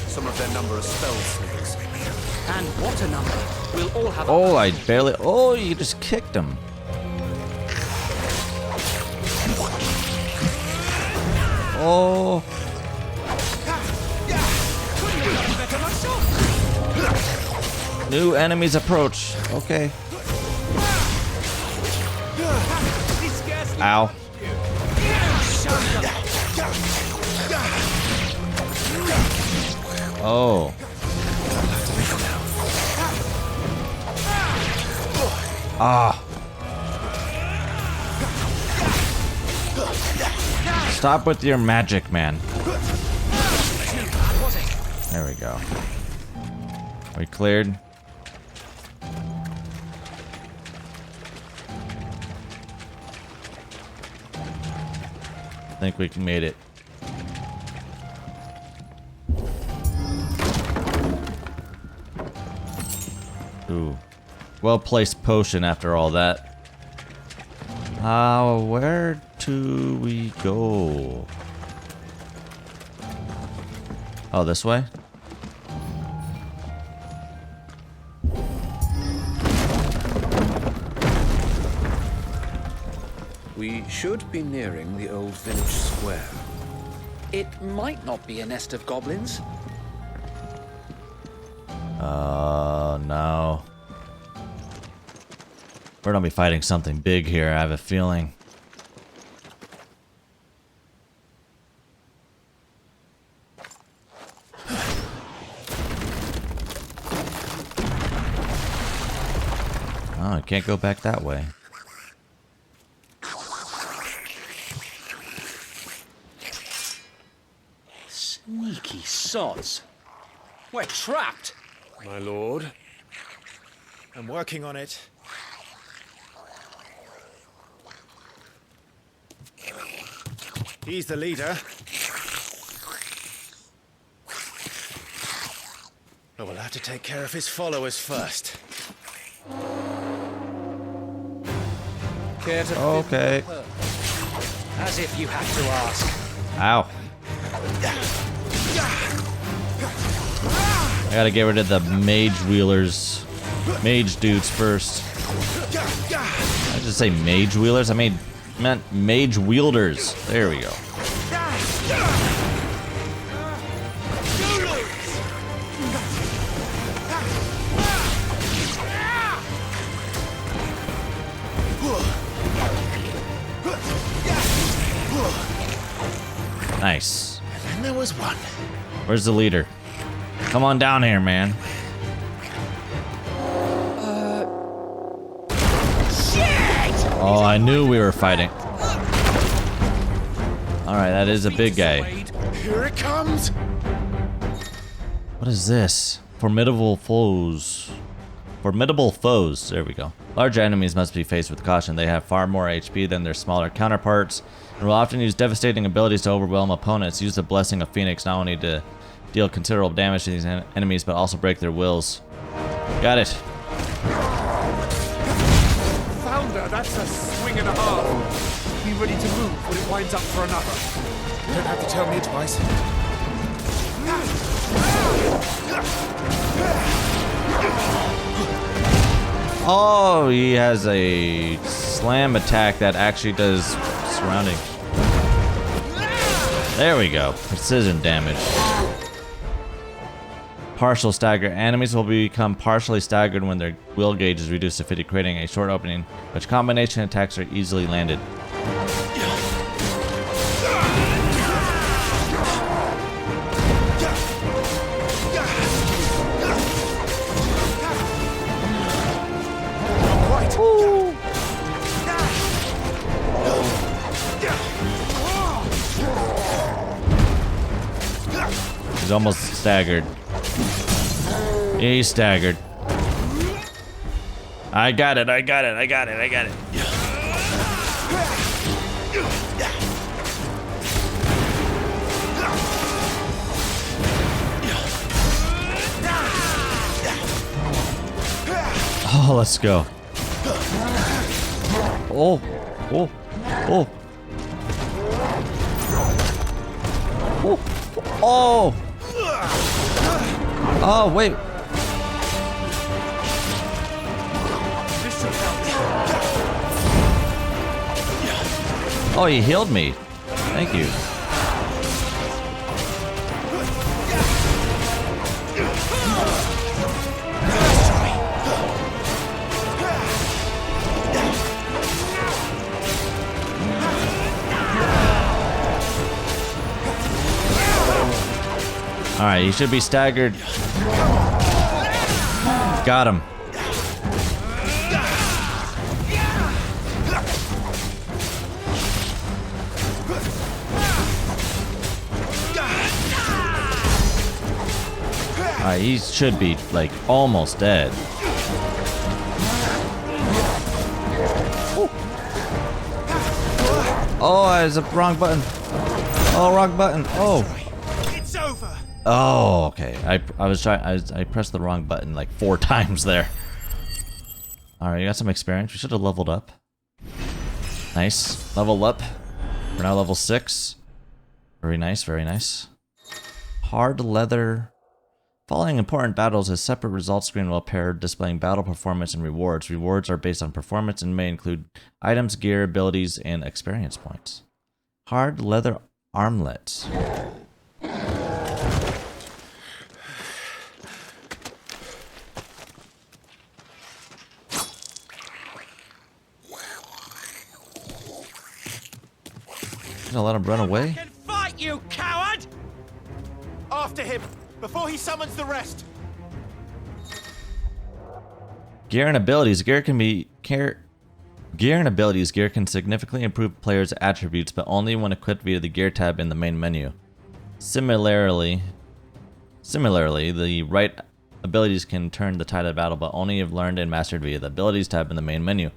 Some of their number are spell snakes. And what a number! We'll all have. Oh, I barely. Oh, you just kicked him. Oh. New enemies approach. Okay. Ow. Oh. Ah. Stop with your magic, man. There we go. We cleared. I think we made it. Ooh. Well-placed potion after all that. Where do we go? Oh, this way? We should be nearing the old village square. It might not be a nest of goblins. No. We're gonna be fighting something big here, I have a feeling. Oh, I can't go back that way. Sneaky sods. We're trapped. My lord, I'm working on it. He's the leader. But we'll have to take care of his followers first. Care to Okay. As if you have to ask. Ow. I gotta get rid of the mage wheelers. Mage dudes first. I just say mage wheelers? I meant mage wielders. There we go. Nice. And there was one. Where's the leader? Come on down here, man. Shit! Oh, I knew we were fighting. Alright, that is a big guy. Here it comes. What is this? Formidable foes. Formidable foes. There we go. Large enemies must be faced with caution. They have far more HP than their smaller counterparts, and will often use devastating abilities to overwhelm opponents. Use the Blessing of Phoenix not only to deal considerable damage to these enemies, but also break their wills. Got it. Founder, that's a swing and a half. Be ready to move when it winds up for another. You don't have to tell me twice. Oh, he has a slam attack that actually does surrounding. There we go. Precision damage. Partial stagger. Enemies will become partially staggered when their will gauge is reduced to 50, creating a short opening, which combination attacks are easily landed. almost staggered. He's staggered. I got it. Oh, let's go. Oh. Oh. Oh, wait. Oh, he healed me. Thank you. Alright, he should be staggered. Got him. Alright, he should be, like, almost dead. Oh, it's the wrong button. Oh, wrong button. Oh. It's over. Oh, okay. I pressed the wrong button like 4 times there. Alright, you got some experience. We should have leveled up. Nice. Level up. We're now level 6. Very nice, very nice. Hard leather. Following important battles, a separate results screen will appear displaying battle performance and rewards. Rewards are based on performance and may include items, gear, abilities, and experience points. Hard leather armlet. Gonna let him run away? Fight, you coward! After him, before he summons the rest. Gear and abilities. Gear can significantly improve players' attributes, but only when equipped via the gear tab in the main menu. Similarly, the right abilities can turn the tide of battle, but only if learned and mastered via the abilities tab in the main menu.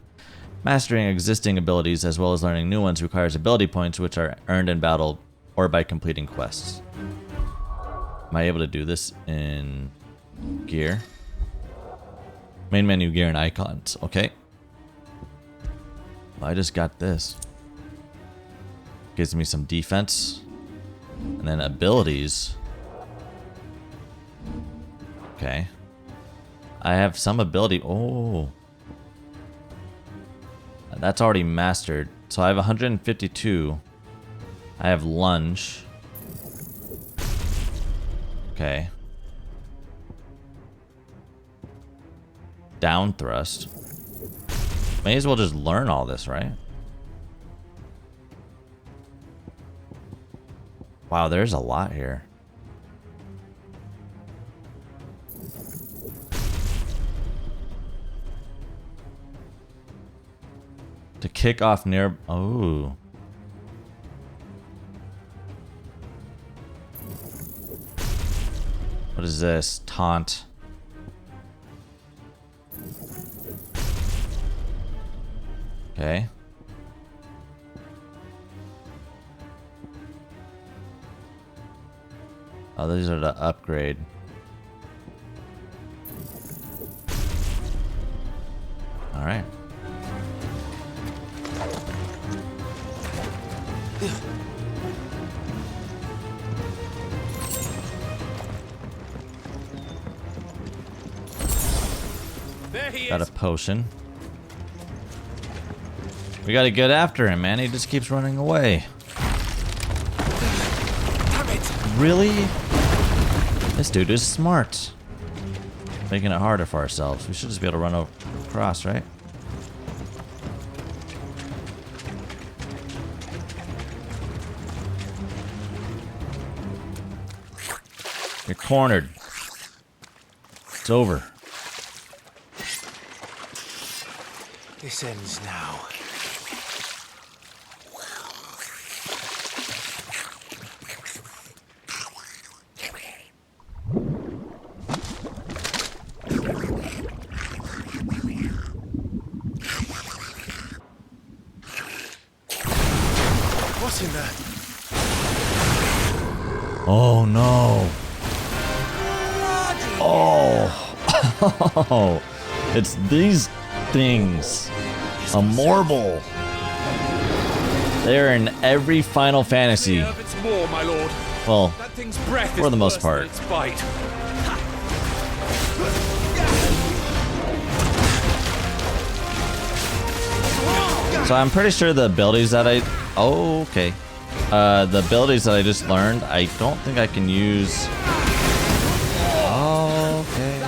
Mastering existing abilities as well as learning new ones requires ability points, which are earned in battle or by completing quests. Am I able to do this in gear? Main menu, gear, and icons. Okay. Well, I just got this. Gives me some defense. And then abilities. Okay. I have some ability. Oh. That's already mastered. So I have 152. I have lunge. Okay. Down thrust. May as well just learn all this, right? Wow, there's a lot here. To kick off near... Oh. What is this? Taunt. Okay. Oh, these are the upgrade. All right. Got a potion. We gotta get after him, man. He just keeps running away. Damn it. Really? This dude is smart. Making it harder for ourselves. We should just be able to run across, right? You're cornered. It's over. This ends now. Oh no. Oh. It's these things. A Morble. They're in every Final Fantasy. It's more, my lord. Well, That thing's breath for is the most worse than part. its bite. So I'm pretty sure the abilities that I... Oh, okay. The abilities that I just learned, I don't think I can use... Okay.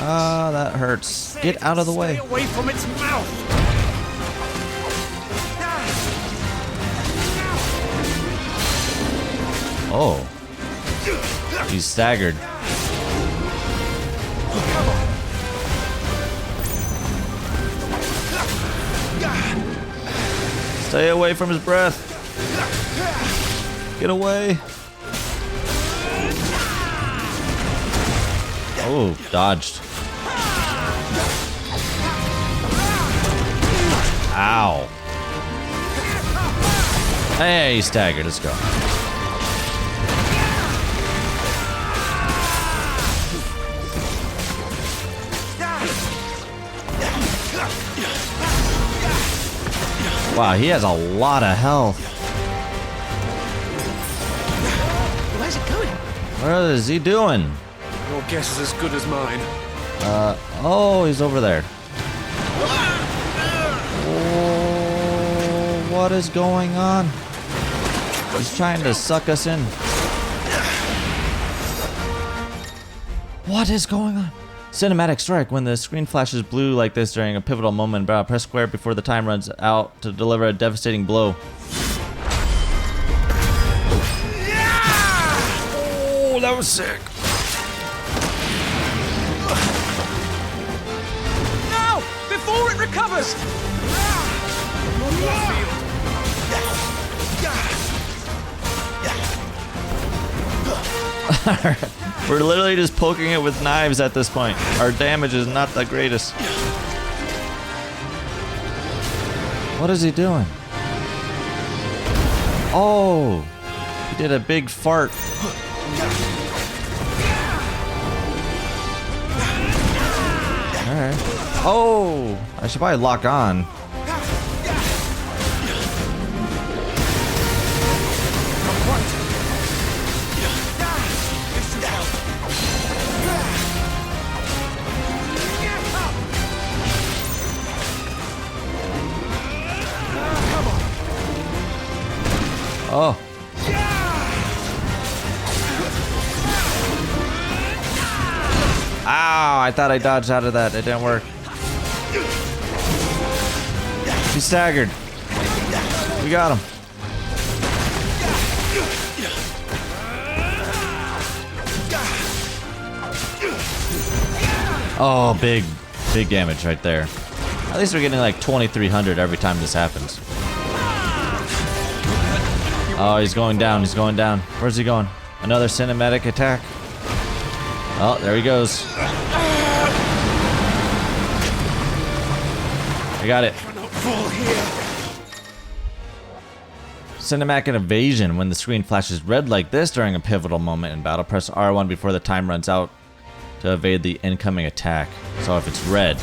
Ah, that hurts. Get out of the way. Stay away from its mouth. Oh. He's staggered. Stay away from his breath. Get away. Oh, dodged. Ow. Hey, he's staggered. Let's go. Wow, he has a lot of health. Where's it going? What is he doing? Your guess is as good as mine. Oh, he's over there. Oh, what is going on? He's trying to suck us in. What is going on? Cinematic strike. When the screen flashes blue like this during a pivotal moment, press square before the time runs out to deliver a devastating blow. Oh, that was sick. No! Before it recovers! We're literally just poking it with knives at this point. Our damage is not the greatest. What is he doing? Oh, he did a big fart. Alright. Oh, I should probably lock on. Oh. Ow, I thought I dodged out of that. It didn't work. He's staggered. We got him. Oh, big damage right there. At least we're getting like 2,300 every time this happens. Oh, he's going down. He's going down. Where's he going? Another cinematic attack. Oh, there he goes. I got it. Cinematic evasion. When the screen flashes red like this during a pivotal moment in battle, press R1 before the time runs out to evade the incoming attack. So if it's red.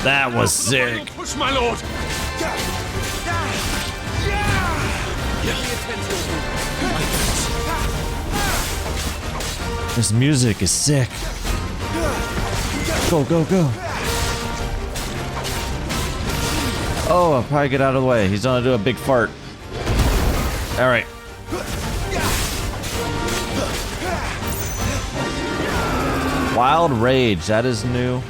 That was sick. Push, my lord. This music is sick. Go, go, go. Oh, I'll probably get out of the way. He's gonna do a big fart. All right. Wild Rage, that is new.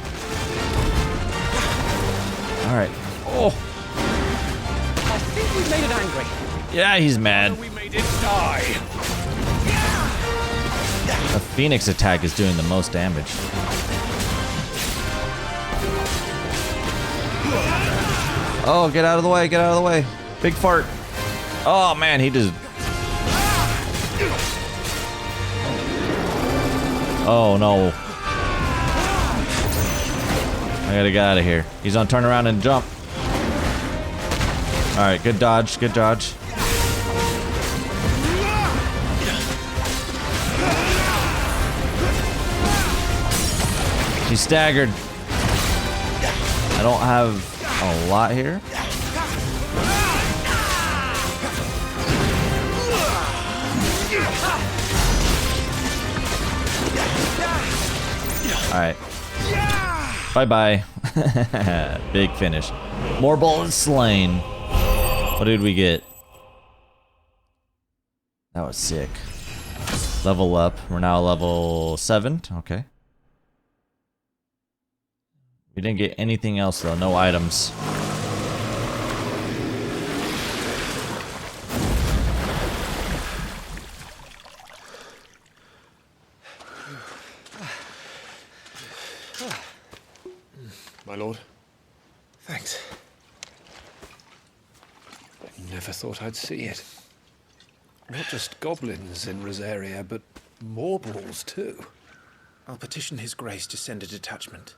All right. Oh. I think we made it angry. Yeah, he's mad. We made it die. The Phoenix attack is doing the most damage. Oh, get out of the way, get out of the way. Big fart. Oh man, he just... Oh no. I gotta get out of here. He's gonna turn around and jump. Alright, good dodge, good dodge. She's staggered. I don't have a lot here. Alright. Bye-bye. Big finish. More bullets slain. What did we get? That was sick. Level up. We're now level 7. Okay. We didn't get anything else though. No items. My lord. Thanks. I never thought I'd see it. Not just goblins in Rosaria, but morbals too. I'll petition His Grace to send a detachment.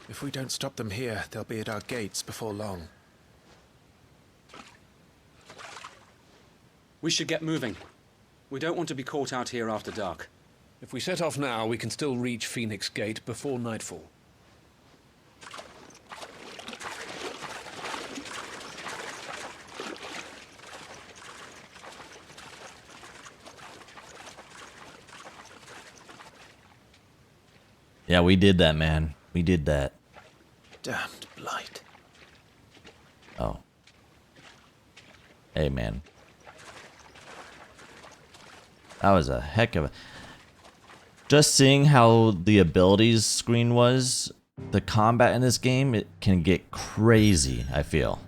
If we don't stop them here, they'll be at our gates before long. We should get moving. We don't want to be caught out here after dark. If we set off now, we can still reach Phoenix Gate before nightfall. Yeah, we did that, man. We did that. Damned Blight. Oh. Hey, man. That was a heck of a... Just seeing how the abilities screen was, the combat in this game, it can get crazy, I feel.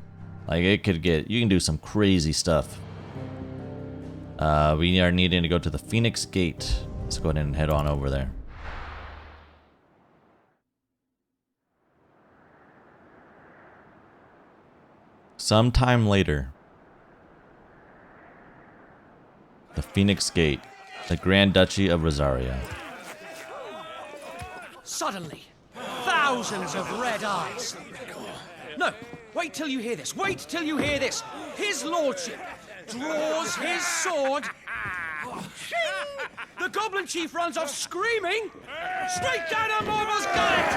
Like, it could get... You can do some crazy stuff. We are needing to go to the Phoenix Gate. Let's go ahead and head on over there. Sometime later, the Phoenix Gate, the Grand Duchy of Rosaria. Suddenly, thousands of red eyes. No, wait till you hear this. Wait till you hear this. His lordship draws his sword. The goblin chief runs off screaming, straight down a Morbal's gullet.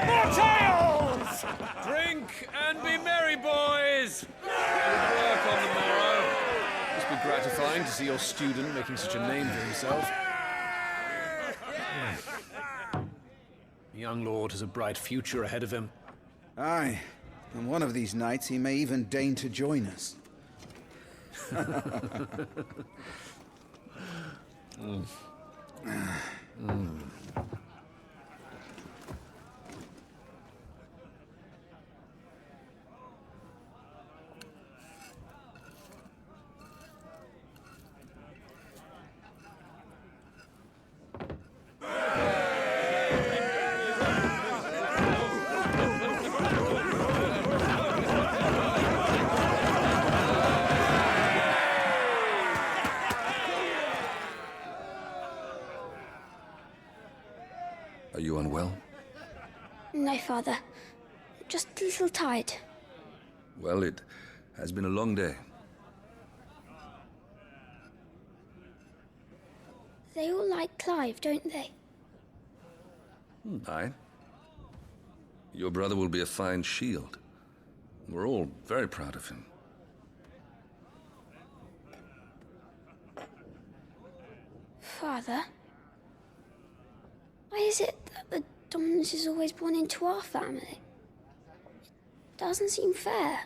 More tales! Drink and be merry, boys! Good work on the morrow. Must be gratifying to see your student making such a name for himself. The young lord has a bright future ahead of him. Aye, and one of these nights he may even deign to join us. Are you unwell? No, Father. Just a little tired. Well, it has been a long day. They all like Clive, don't they? Aye. Your brother will be a fine shield. We're all very proud of him. Father? Why is it that the dominance is always born into our family? It doesn't seem fair.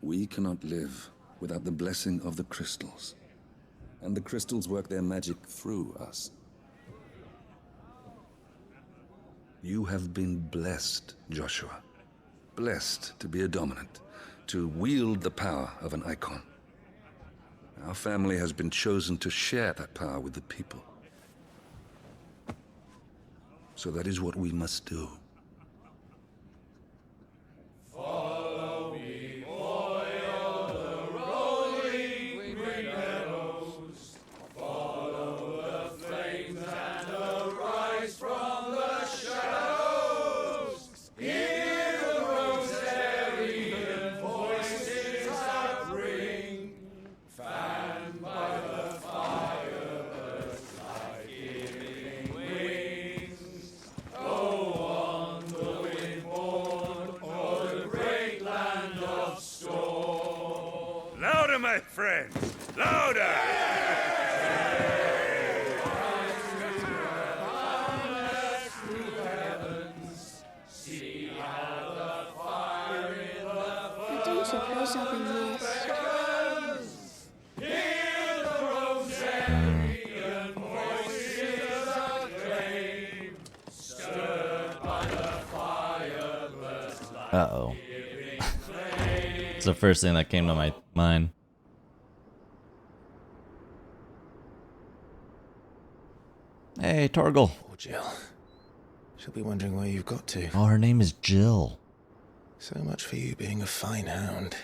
We cannot live without the blessing of the crystals. And the crystals work their magic through us. You have been blessed, Joshua. Blessed to be a dominant, to wield the power of an Eikon. Our family has been chosen to share that power with the people. So that is what we must do. Follow me, boy, on the rolling, bring friends. Louder! I don't suppose I'll be missed. Uh-oh. It's the first thing that came to my mind. Hey, Torgal. Poor Jill. She'll be wondering where you've got to. Oh, her name is Jill. So much for you being a fine hound.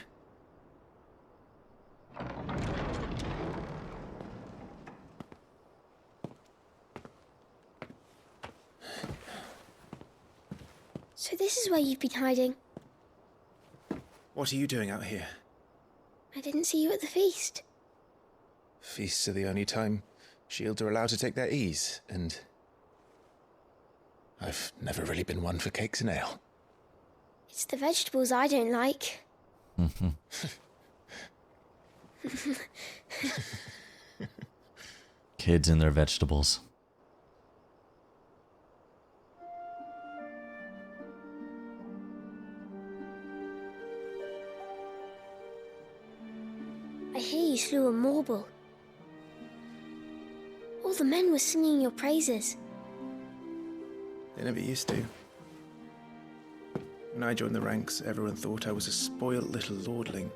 So this is where you've been hiding. What are you doing out here? I didn't see you at the feast. Feasts are the only time shields are allowed to take their ease, and I've never really been one for cakes and ale. It's the vegetables I don't like. Kids and their vegetables. I hear you slew a Morble. All the men were singing your praises. They never used to. When I joined the ranks, everyone thought I was a spoiled little lordling.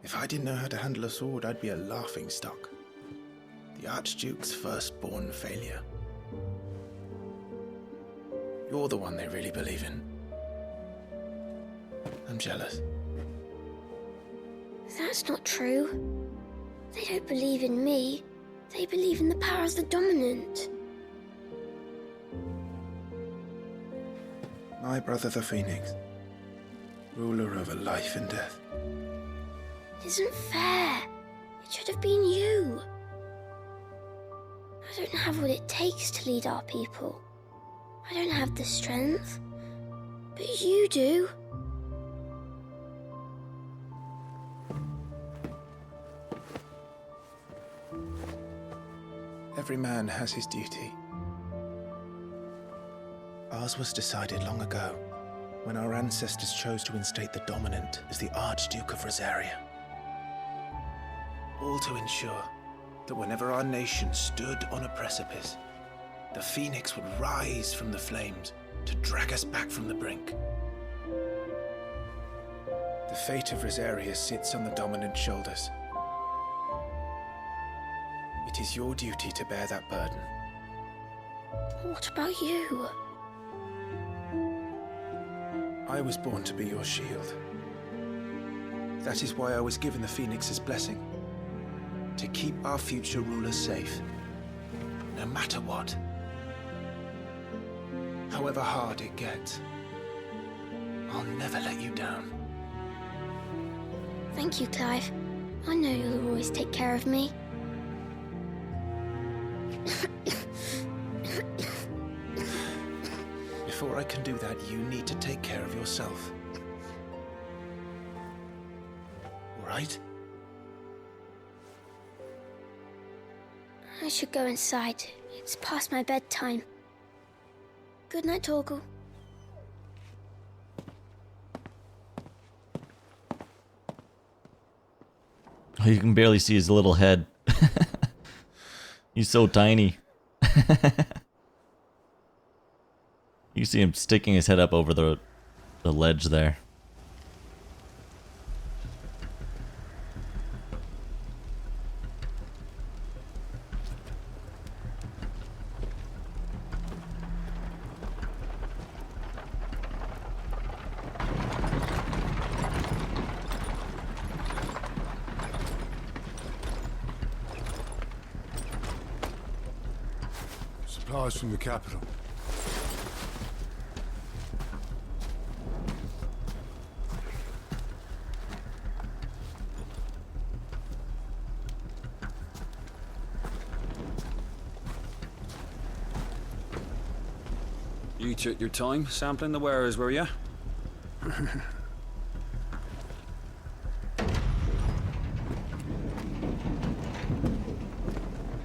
If I didn't know how to handle a sword, I'd be a laughingstock. The Archduke's firstborn failure. You're the one they really believe in. I'm jealous. That's not true. They don't believe in me. They believe in the power of the dominant. My brother the Phoenix, ruler over life and death. It isn't fair. It should have been you. I don't have what it takes to lead our people. I don't have the strength. But you do. Every man has his duty. Ours was decided long ago, when our ancestors chose to instate the dominant as the Archduke of Rosaria. All to ensure that whenever our nation stood on a precipice, the Phoenix would rise from the flames to drag us back from the brink. The fate of Rosaria sits on the dominant's shoulders. It is your duty to bear that burden. What about you? I was born to be your shield. That is why I was given the Phoenix's blessing. To keep our future rulers safe. No matter what. However hard it gets. I'll never let you down. Thank you, Clive. I know you'll always take care of me. Before I can do that, you need to take care of yourself. All right? I should go inside. It's past my bedtime. Good night, Torgal. Oh, you can barely see his little head. He's so tiny. You see him sticking his head up over the ledge there. Supplies from the capital. You took your time sampling the wares, were you?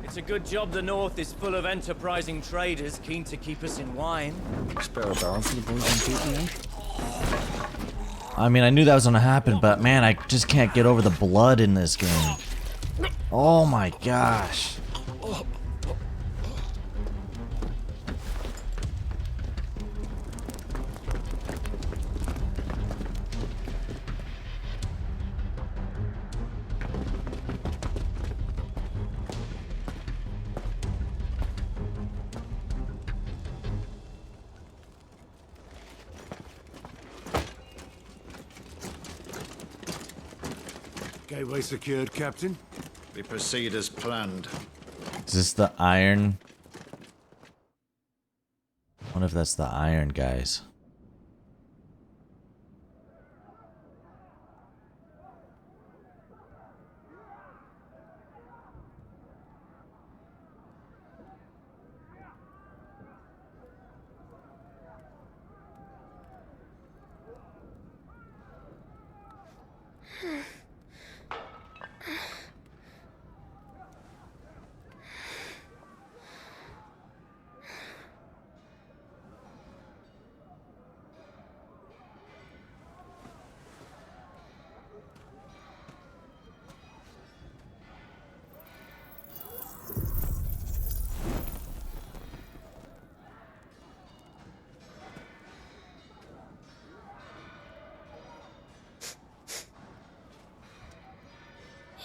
It's a good job the North is full of enterprising traders keen to keep us in wine. Spare a barrel for the boys on duty, eh? I mean, I knew that was gonna happen, but man, I just can't get over the blood in this game. Oh my gosh. Gateway secured, Captain. We proceed as planned. Is this the iron? I wonder if that's the iron, guys.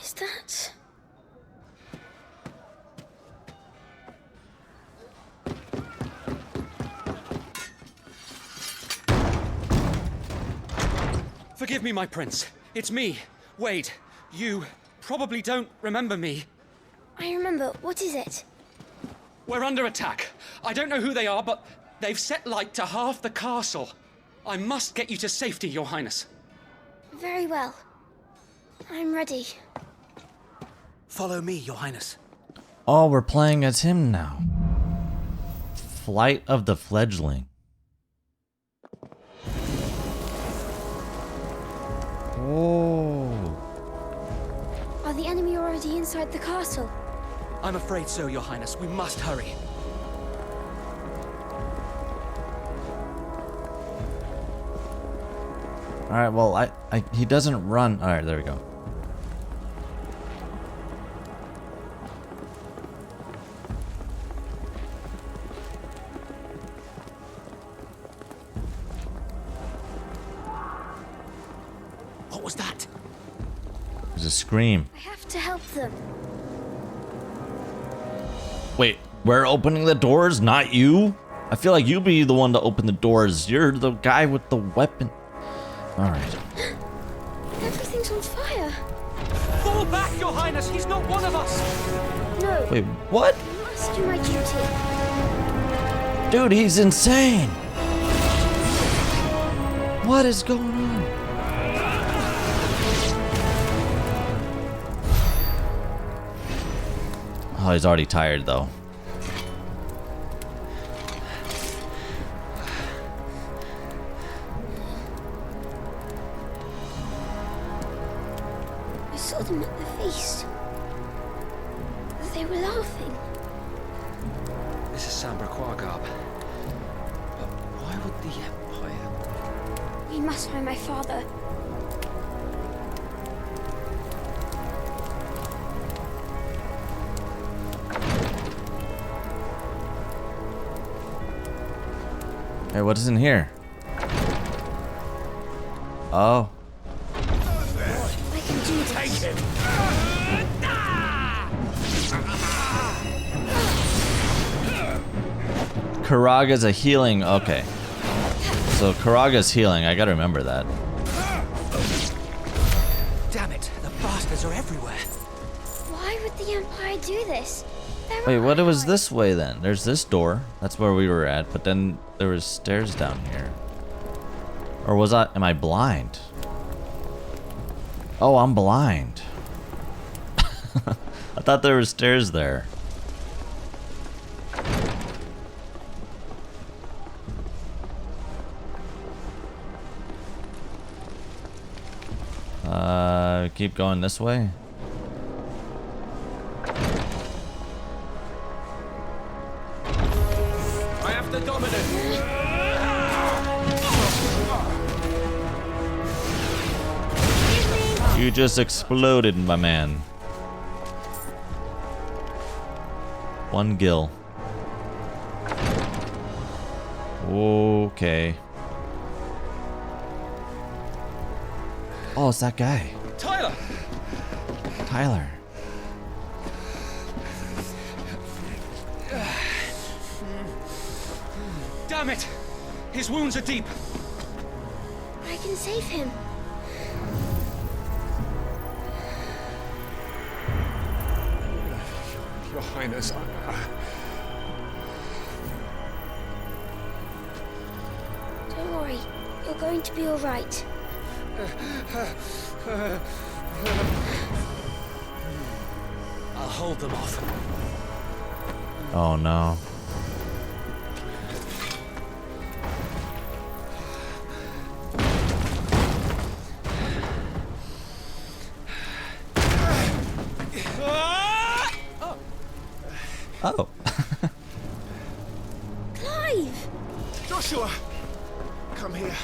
Is that... Forgive me, my prince. It's me, Wade. You probably don't remember me. I remember. What is it? We're under attack. I don't know who they are, but they've set light to half the castle. I must get you to safety, Your Highness. Very well. I'm ready. Follow me, Your Highness. Oh, we're playing as him now. Flight of the Fledgling. Oh. Are the enemy already inside the castle? I'm afraid so, Your Highness. We must hurry. Alright, well, he doesn't run. Alright, there we go. What was that? There's a scream. I have to help them. Wait, we're opening the doors, not you? I feel like you be the one to open the doors. You're the guy with the weapon. Alright. Everything's on fire. Fall back, Your Highness! He's not one of us! No. Wait, what? I must do my duty. Dude, he's insane! What is going on? Oh, he's already tired, though. I saw them at the feast. They were laughing. This is Sambra Quagab. But why would the Empire... We must find my father. Hey, what is in here? Oh. I can do this. Take him. Karaga's a healing. Okay. So Karaga's healing. I gotta remember that. Damn it, the bastards are everywhere. Why would the Empire do this? Wait, what was this way then? There's this door. That's where we were at. But then there was stairs down here. Or was I... Am I blind? Oh, I'm blind. I thought there were stairs there. Keep going this way. You just exploded, my man. One gill. Okay. Oh, it's that guy. Tyler! Tyler. Damn it! His wounds are deep. I can save him. Your Highness, Don't worry. You're going to be all right. I'll hold them off. Oh no. Oh. Clive! Joshua! Come here.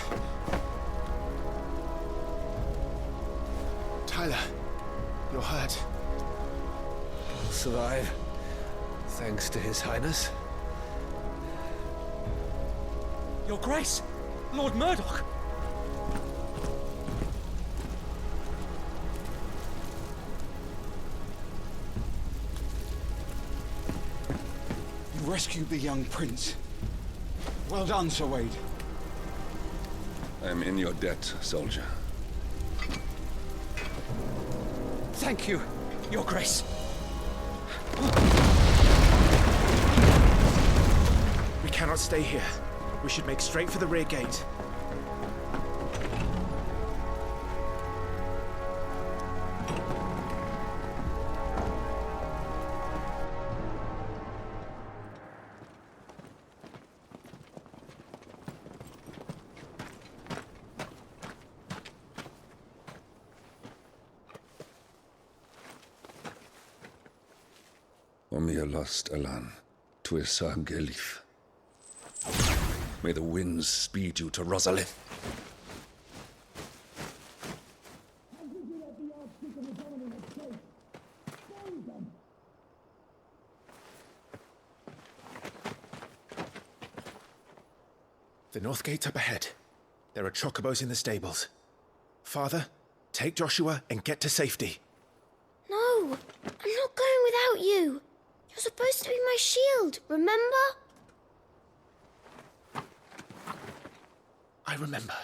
Tyler, you're hurt. I'll survive. Thanks to His Highness. Your Grace! Lord Murdoch! You rescued the young prince. Well done, Sir Wade. I am in your debt, soldier. Thank you, Your Grace. We cannot stay here. We should make straight for the rear gate. Omia lost Alan, Tuisa Gelith. May the winds speed you to Rosalith. The north gate's up ahead. There are chocobos in the stables. Father, take Joshua and get to safety. No, I'm not going without you. You're supposed to be my shield, remember? I remember,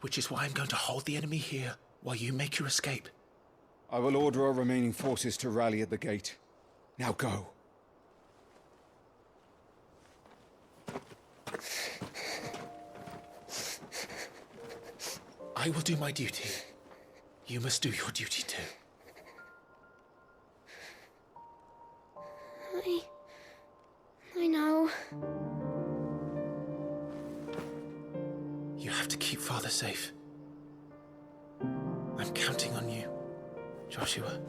which is why I'm going to hold the enemy here while you make your escape. I will order our remaining forces to rally at the gate. Now go. I will do my duty. You must do your duty too. I know. You have to keep Father safe. I'm counting on you, Joshua.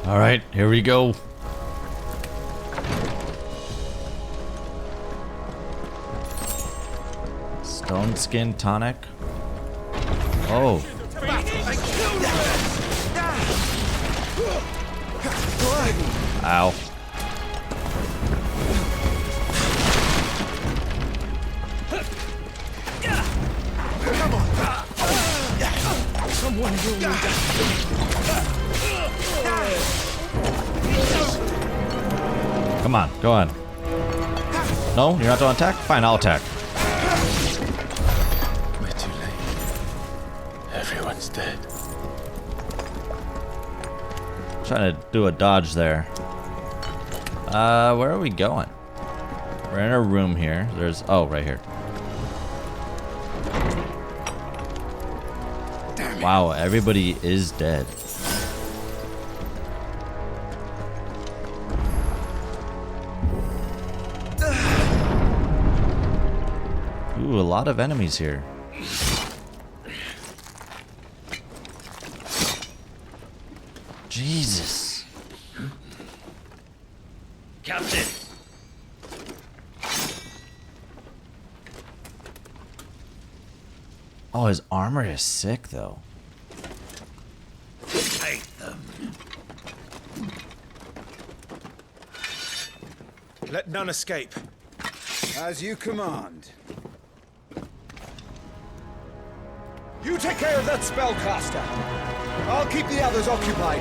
All right, here we go. Stone skin tonic. Oh. Ow. Someone will need Come on, go on. No, you're not going to attack? Fine, I'll attack. We're too late. Everyone's dead. Trying to do a dodge there. Where are we going? We're in a room here. There's, oh, right here. Wow, everybody is dead. Ooh, a lot of enemies here. Jesus. Captain! Oh, his armor is sick, though. Take them. Let none escape. As you command. You take care of that spellcaster. I'll keep the others occupied.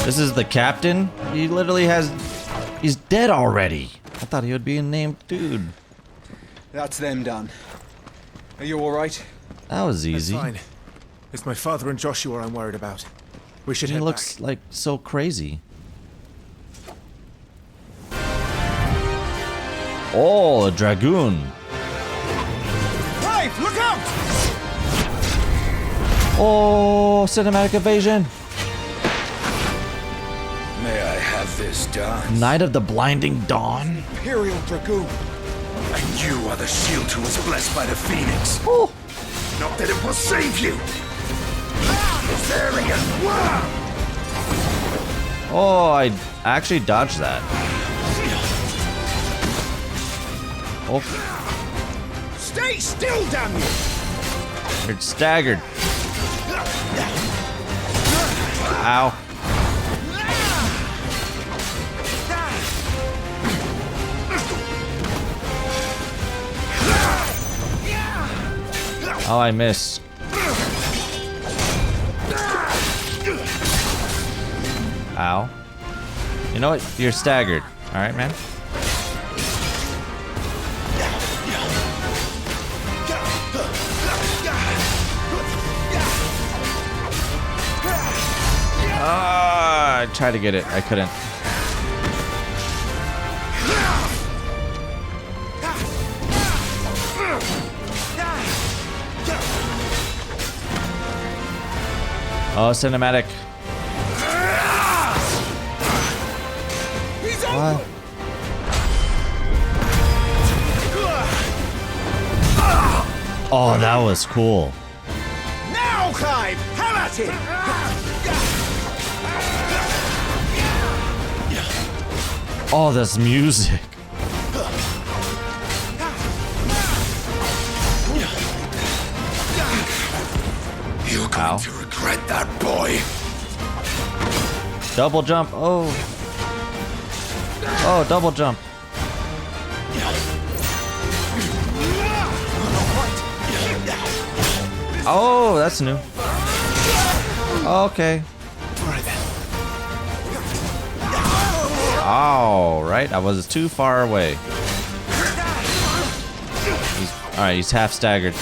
This is the captain? He literally has... He's dead already. I thought he would be a named dude. That's them done. Are you alright? That was easy. That's fine. It's my father and Joshua I'm worried about. We should He head looks like so crazy. Oh, a dragoon. Clive, look out! Oh, cinematic evasion. May I have this done? Knight of the Blinding Dawn. Imperial Dragoon. And you are the shield who was blessed by the Phoenix. Oh. Not that it will save you. Varian. Oh, I actually dodged that. Oh. Stay still, damn you! You're staggered. Ow. Oh, I missed. Ow. You know what? You're staggered. Alright, man. Ah, I tried to get it. I couldn't. Oh, cinematic. What? Oh, that was cool. Now, Clive! Have at it! Oh, this music. You're going to regret that, boy. Double jump. Oh. Oh, double jump. Oh, that's new. Okay. All right, I was too far away. All right, he's half staggered.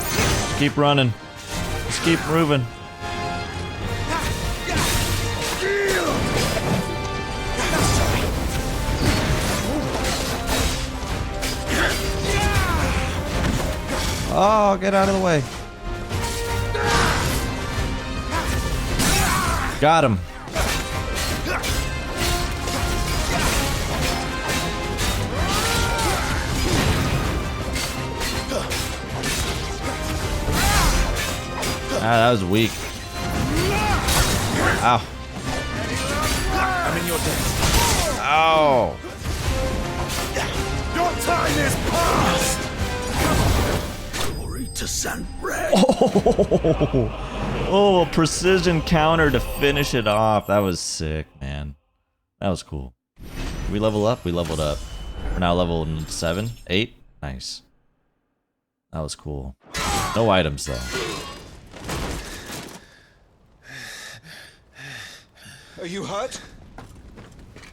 Just keep running. Just keep moving. Oh, get out of the way. Got him. Ah, that was weak. Ow. I'm in your debt. Ow. Your time is past. Glory to San Red. Oh, a precision counter to finish it off. That was sick, man. That was cool. Did we level up? We leveled up. We're now level 7, 8. Nice. That was cool. No items though. Are you hurt?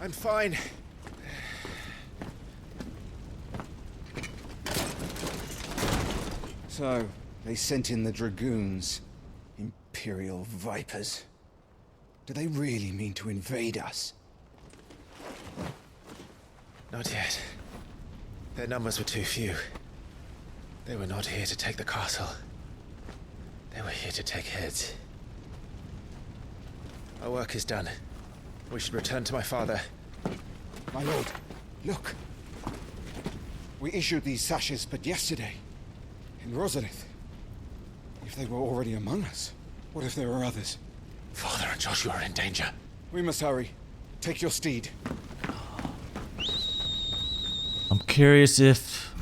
I'm fine. So, They sent in the dragoons. Imperial vipers. Do they really mean to invade us? Not yet. Their numbers were too few. They were not here to take the castle. They were here to take heads. Our work is done. We should return to my father. My lord, look. We issued these sashes but yesterday. In Rosalith. If they were already among us, what if there are others? Father and Joshua are in danger. We must hurry. Take your steed. I'm curious if...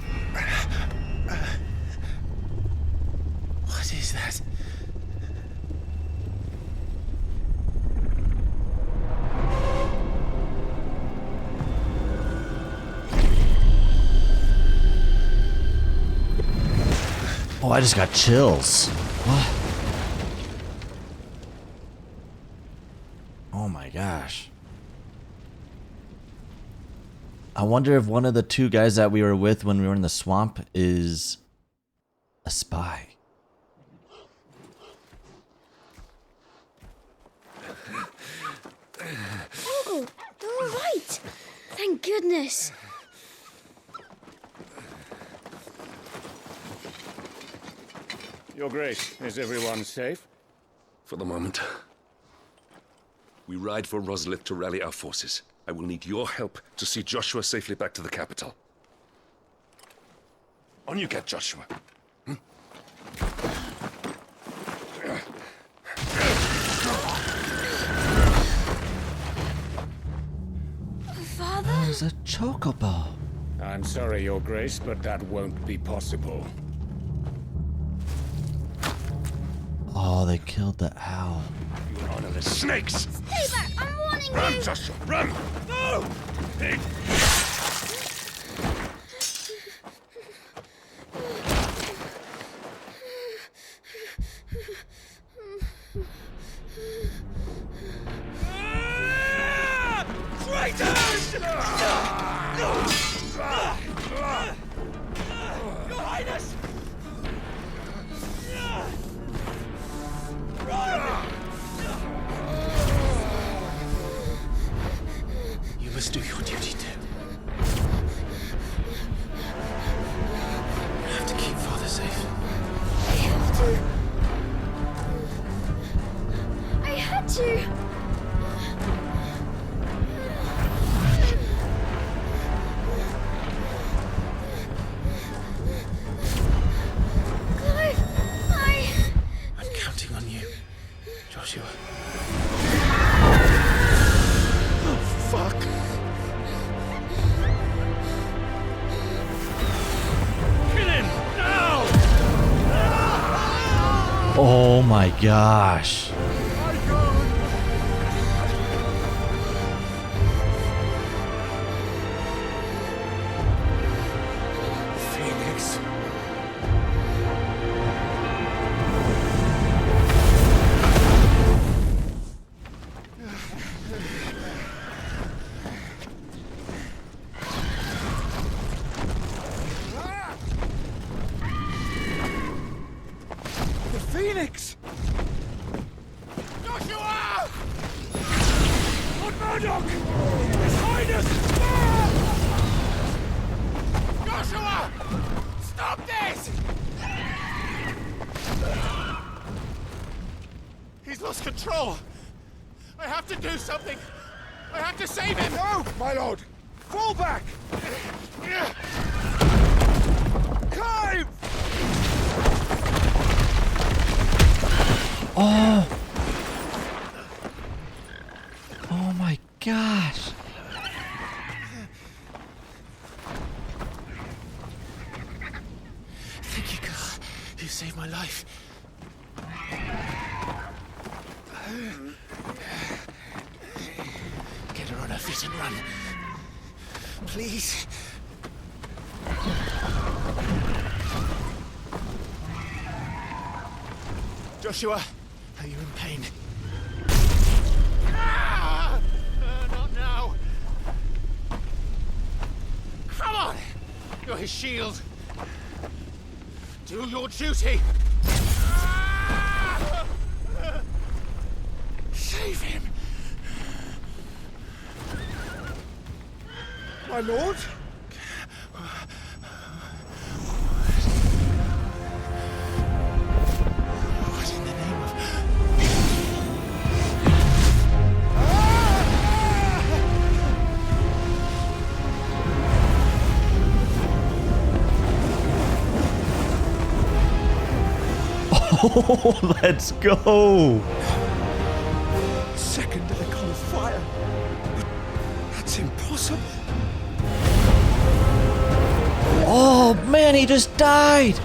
What is that? Oh, I just got chills. What? Oh my gosh. I wonder if one of the two guys that we were with when we were in the swamp is a spy. Oh, they're all right. Thank goodness. Your Grace, is everyone safe? For the moment. We ride for Rosalith to rally our forces. I will need your help to see Joshua safely back to the capital. On you get, Joshua. Father? There's a chocobo. I'm sorry, Your Grace, but that won't be possible. Oh, they killed the owl. You honorless snakes! Stay back! I'm warning Run, you! Joshua, run! No! Hey. Traitors! Your Highness! You must do your duty too. You have to keep Father safe. I have to. I had to. Clive, I'm counting on you, Joshua. Oh, fuck. Kill him! Now! Oh my gosh. Phoenix. The Phoenix! Joshua! Lord Murdoch! His Highness! Joshua! Stop this! He's lost control. I have to do something. I have to save him. No, my lord! Fall back! Clive! Oh. Oh my gosh. Thank you, God. You saved my life. Get her on her feet and run. Please. Joshua, are you in pain? Not now. Come on! You're his shield. Do your duty! Save him! My lord? What in the name of... Oh, let's go! Second Eikon of fire. That's impossible. Oh man, he just died!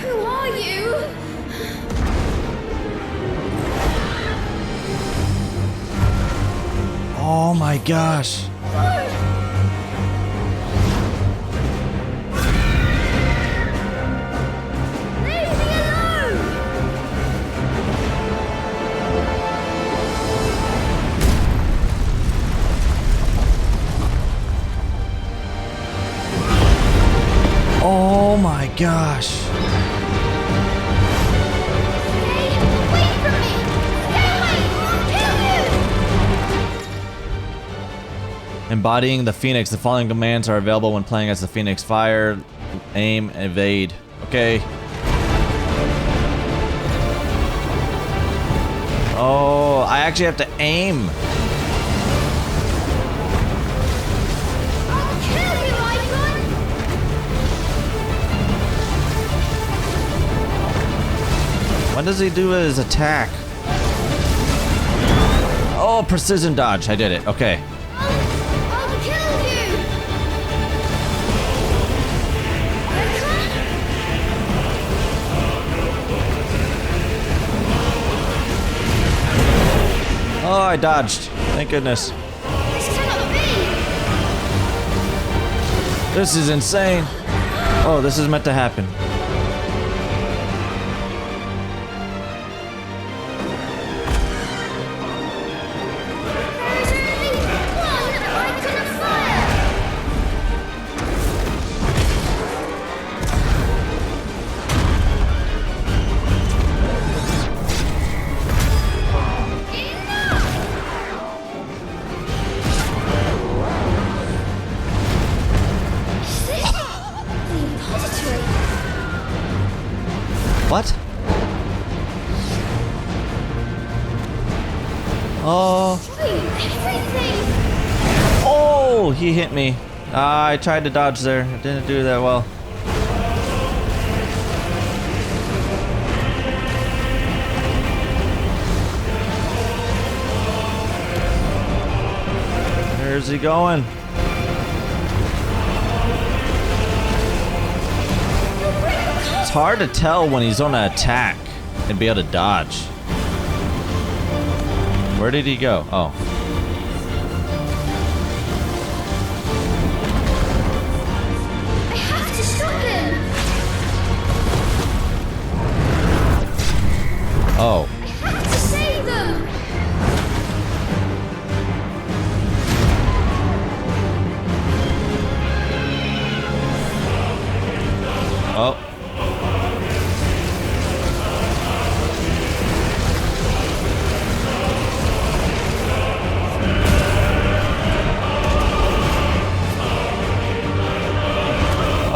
Who are you? Oh my gosh. Leave me alone! Oh my gosh. Stay away from me! Stay away! I'll kill you! Embodying the Phoenix. The following commands are available when playing as the Phoenix. Fire, aim, evade. Okay. Oh, I actually have to aim. I'll kill you, Eikon! When does he do his attack? Oh, precision dodge. I did it. Okay. I'll kill you! Eikon? Oh, I dodged. Thank goodness. This cannot be! This is insane. Oh, this is meant to happen. There is only one Eikon of fire! Is this the impository? What? Oh. Everything! Oh, he hit me. I tried to dodge there. It didn't do that well. Where's he going? It's hard to tell when he's on an attack and be able to dodge. Where did he go? Oh. I have to stop him! Oh. I have to save them! Oh.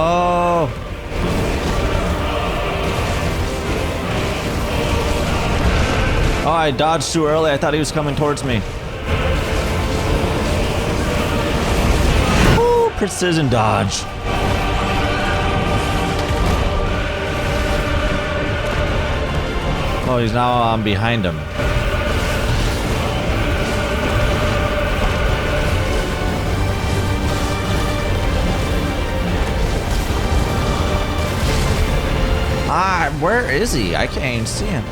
Oh. Oh, I dodged too early. I thought he was coming towards me. Ooh, precision dodge. Oh, he's now I'm behind him. Ah, where is he? I can't even see him.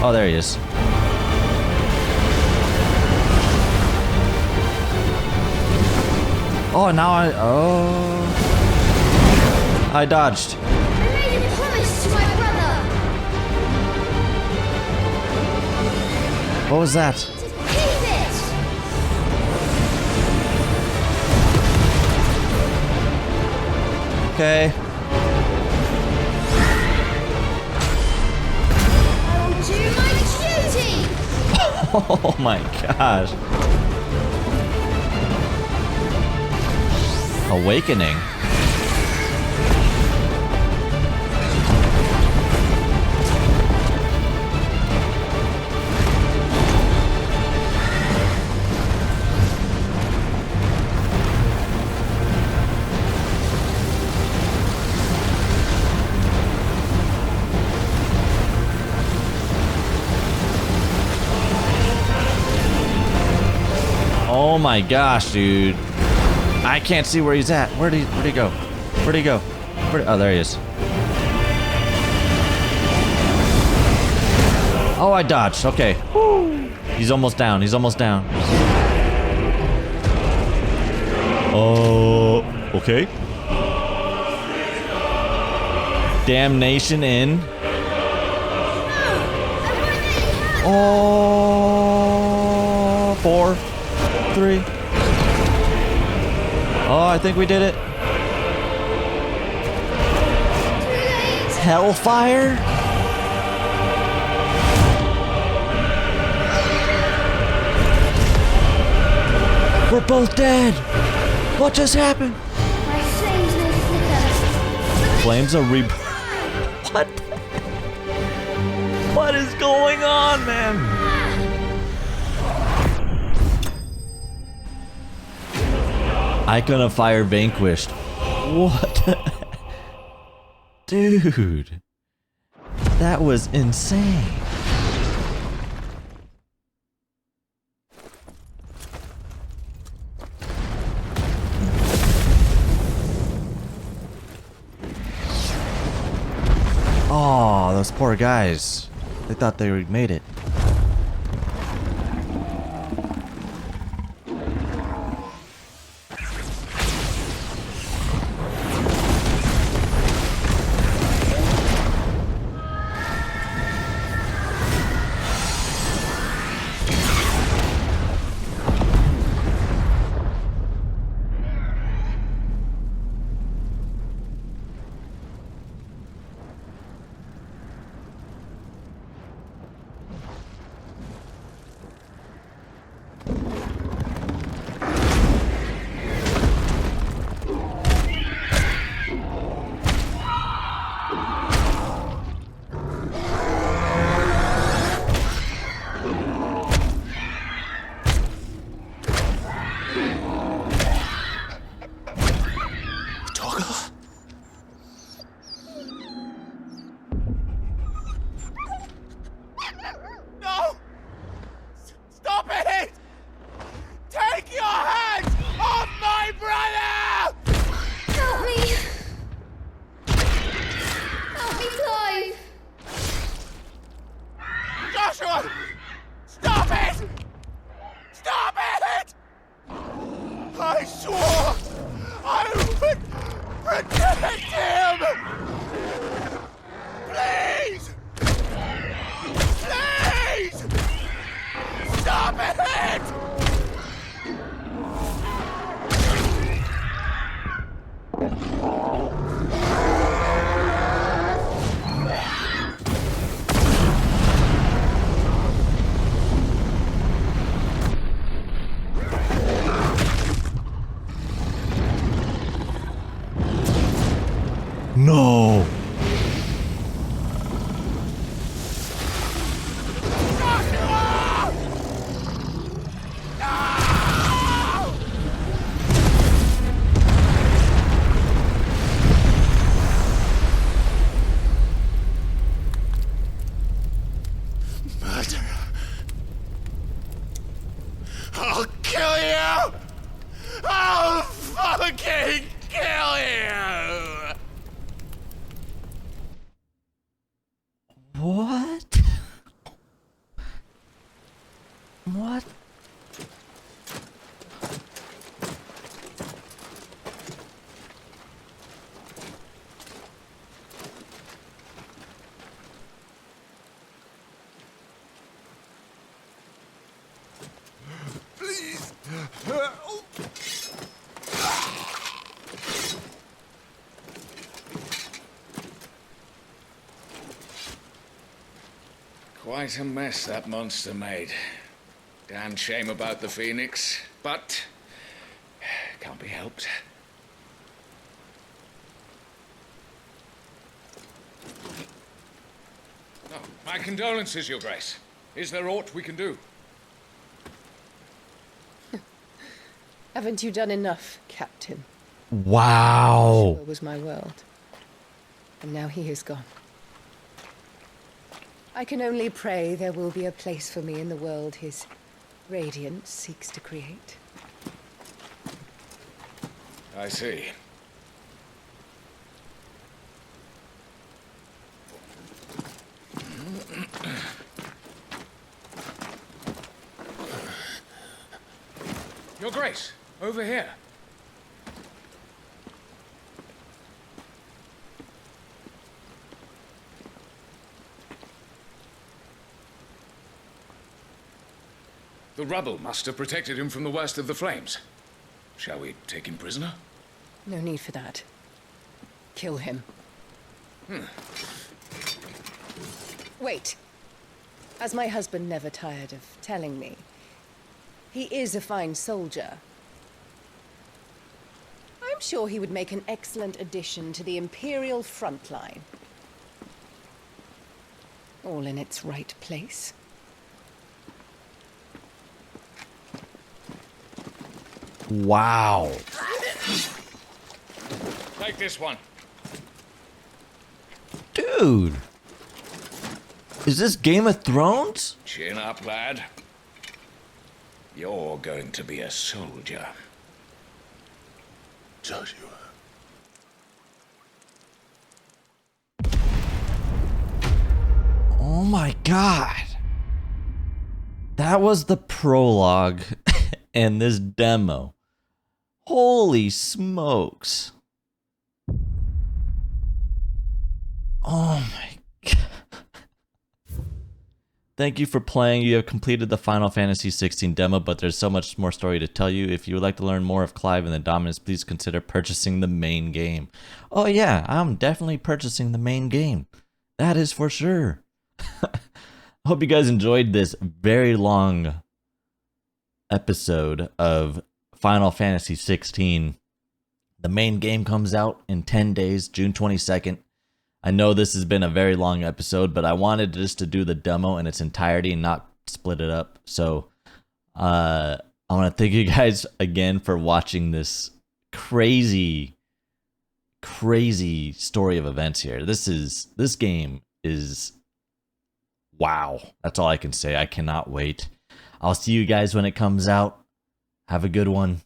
Oh, there he is. Oh, now I dodged. I made a promise to my brother. What was that? Keep it. Okay. I'll do my duty. Oh my gosh. Awakening. Oh my gosh, dude. I can't see where he's at. Where'd he go? Where'd he go? Oh, there he is. Oh, I dodged. Okay. He's almost down. He's almost down. Oh, okay. Damnation in. Oh, 4, 3. Oh, I think we did it. Hellfire? We're both dead. What just happened? My flames may flicker. Flames are What? What is going on, man? Icon of Fire vanquished. What? Dude. That was insane. Oh, those poor guys. They thought they made it. No! Stop it! Take your hands off my brother! Help me! Help me, Clive! Joshua! Stop it! Stop it! I swore I would protect him! Please! Please! Stop it! No. I'll kill you! I'll fucking kill you! What? What? Quite a mess that monster made. Damn shame about the Phoenix, but can't be helped. Oh, my condolences, Your Grace. Is there aught we can do? Haven't you done enough, Captain? Wow. Sure was my world. And now he is gone. I can only pray there will be a place for me in the world his radiance seeks to create. I see. Your Grace, over here. The rubble must have protected him from the worst of the flames. Shall we take him prisoner? No need for that. Kill him. Wait. As my husband never tired of telling me, he is a fine soldier. I'm sure he would make an excellent addition to the Imperial front line. All in its right place. Wow. Take this one. Dude. Is this Game of Thrones? Chin up, lad. You're going to be a soldier. Joshua. Oh my god. That was the prologue and this demo. Holy smokes. Oh my god. Thank you for playing. You have completed the Final Fantasy XVI demo, but there's so much more story to tell you. If you would like to learn more of Clive and the Dominance, please consider purchasing the main game. Oh yeah, I'm definitely purchasing the main game. That is for sure. I hope you guys enjoyed this very long episode of Final Fantasy XVI. The main game comes out in 10 days, June 22nd. I know this has been a very long episode, but I wanted just to do the demo in its entirety and not split it up. So I want to thank you guys again for watching this crazy story of events here. This game is wow. That's all I can say. I cannot wait. I'll see you guys when it comes out. Have a good one.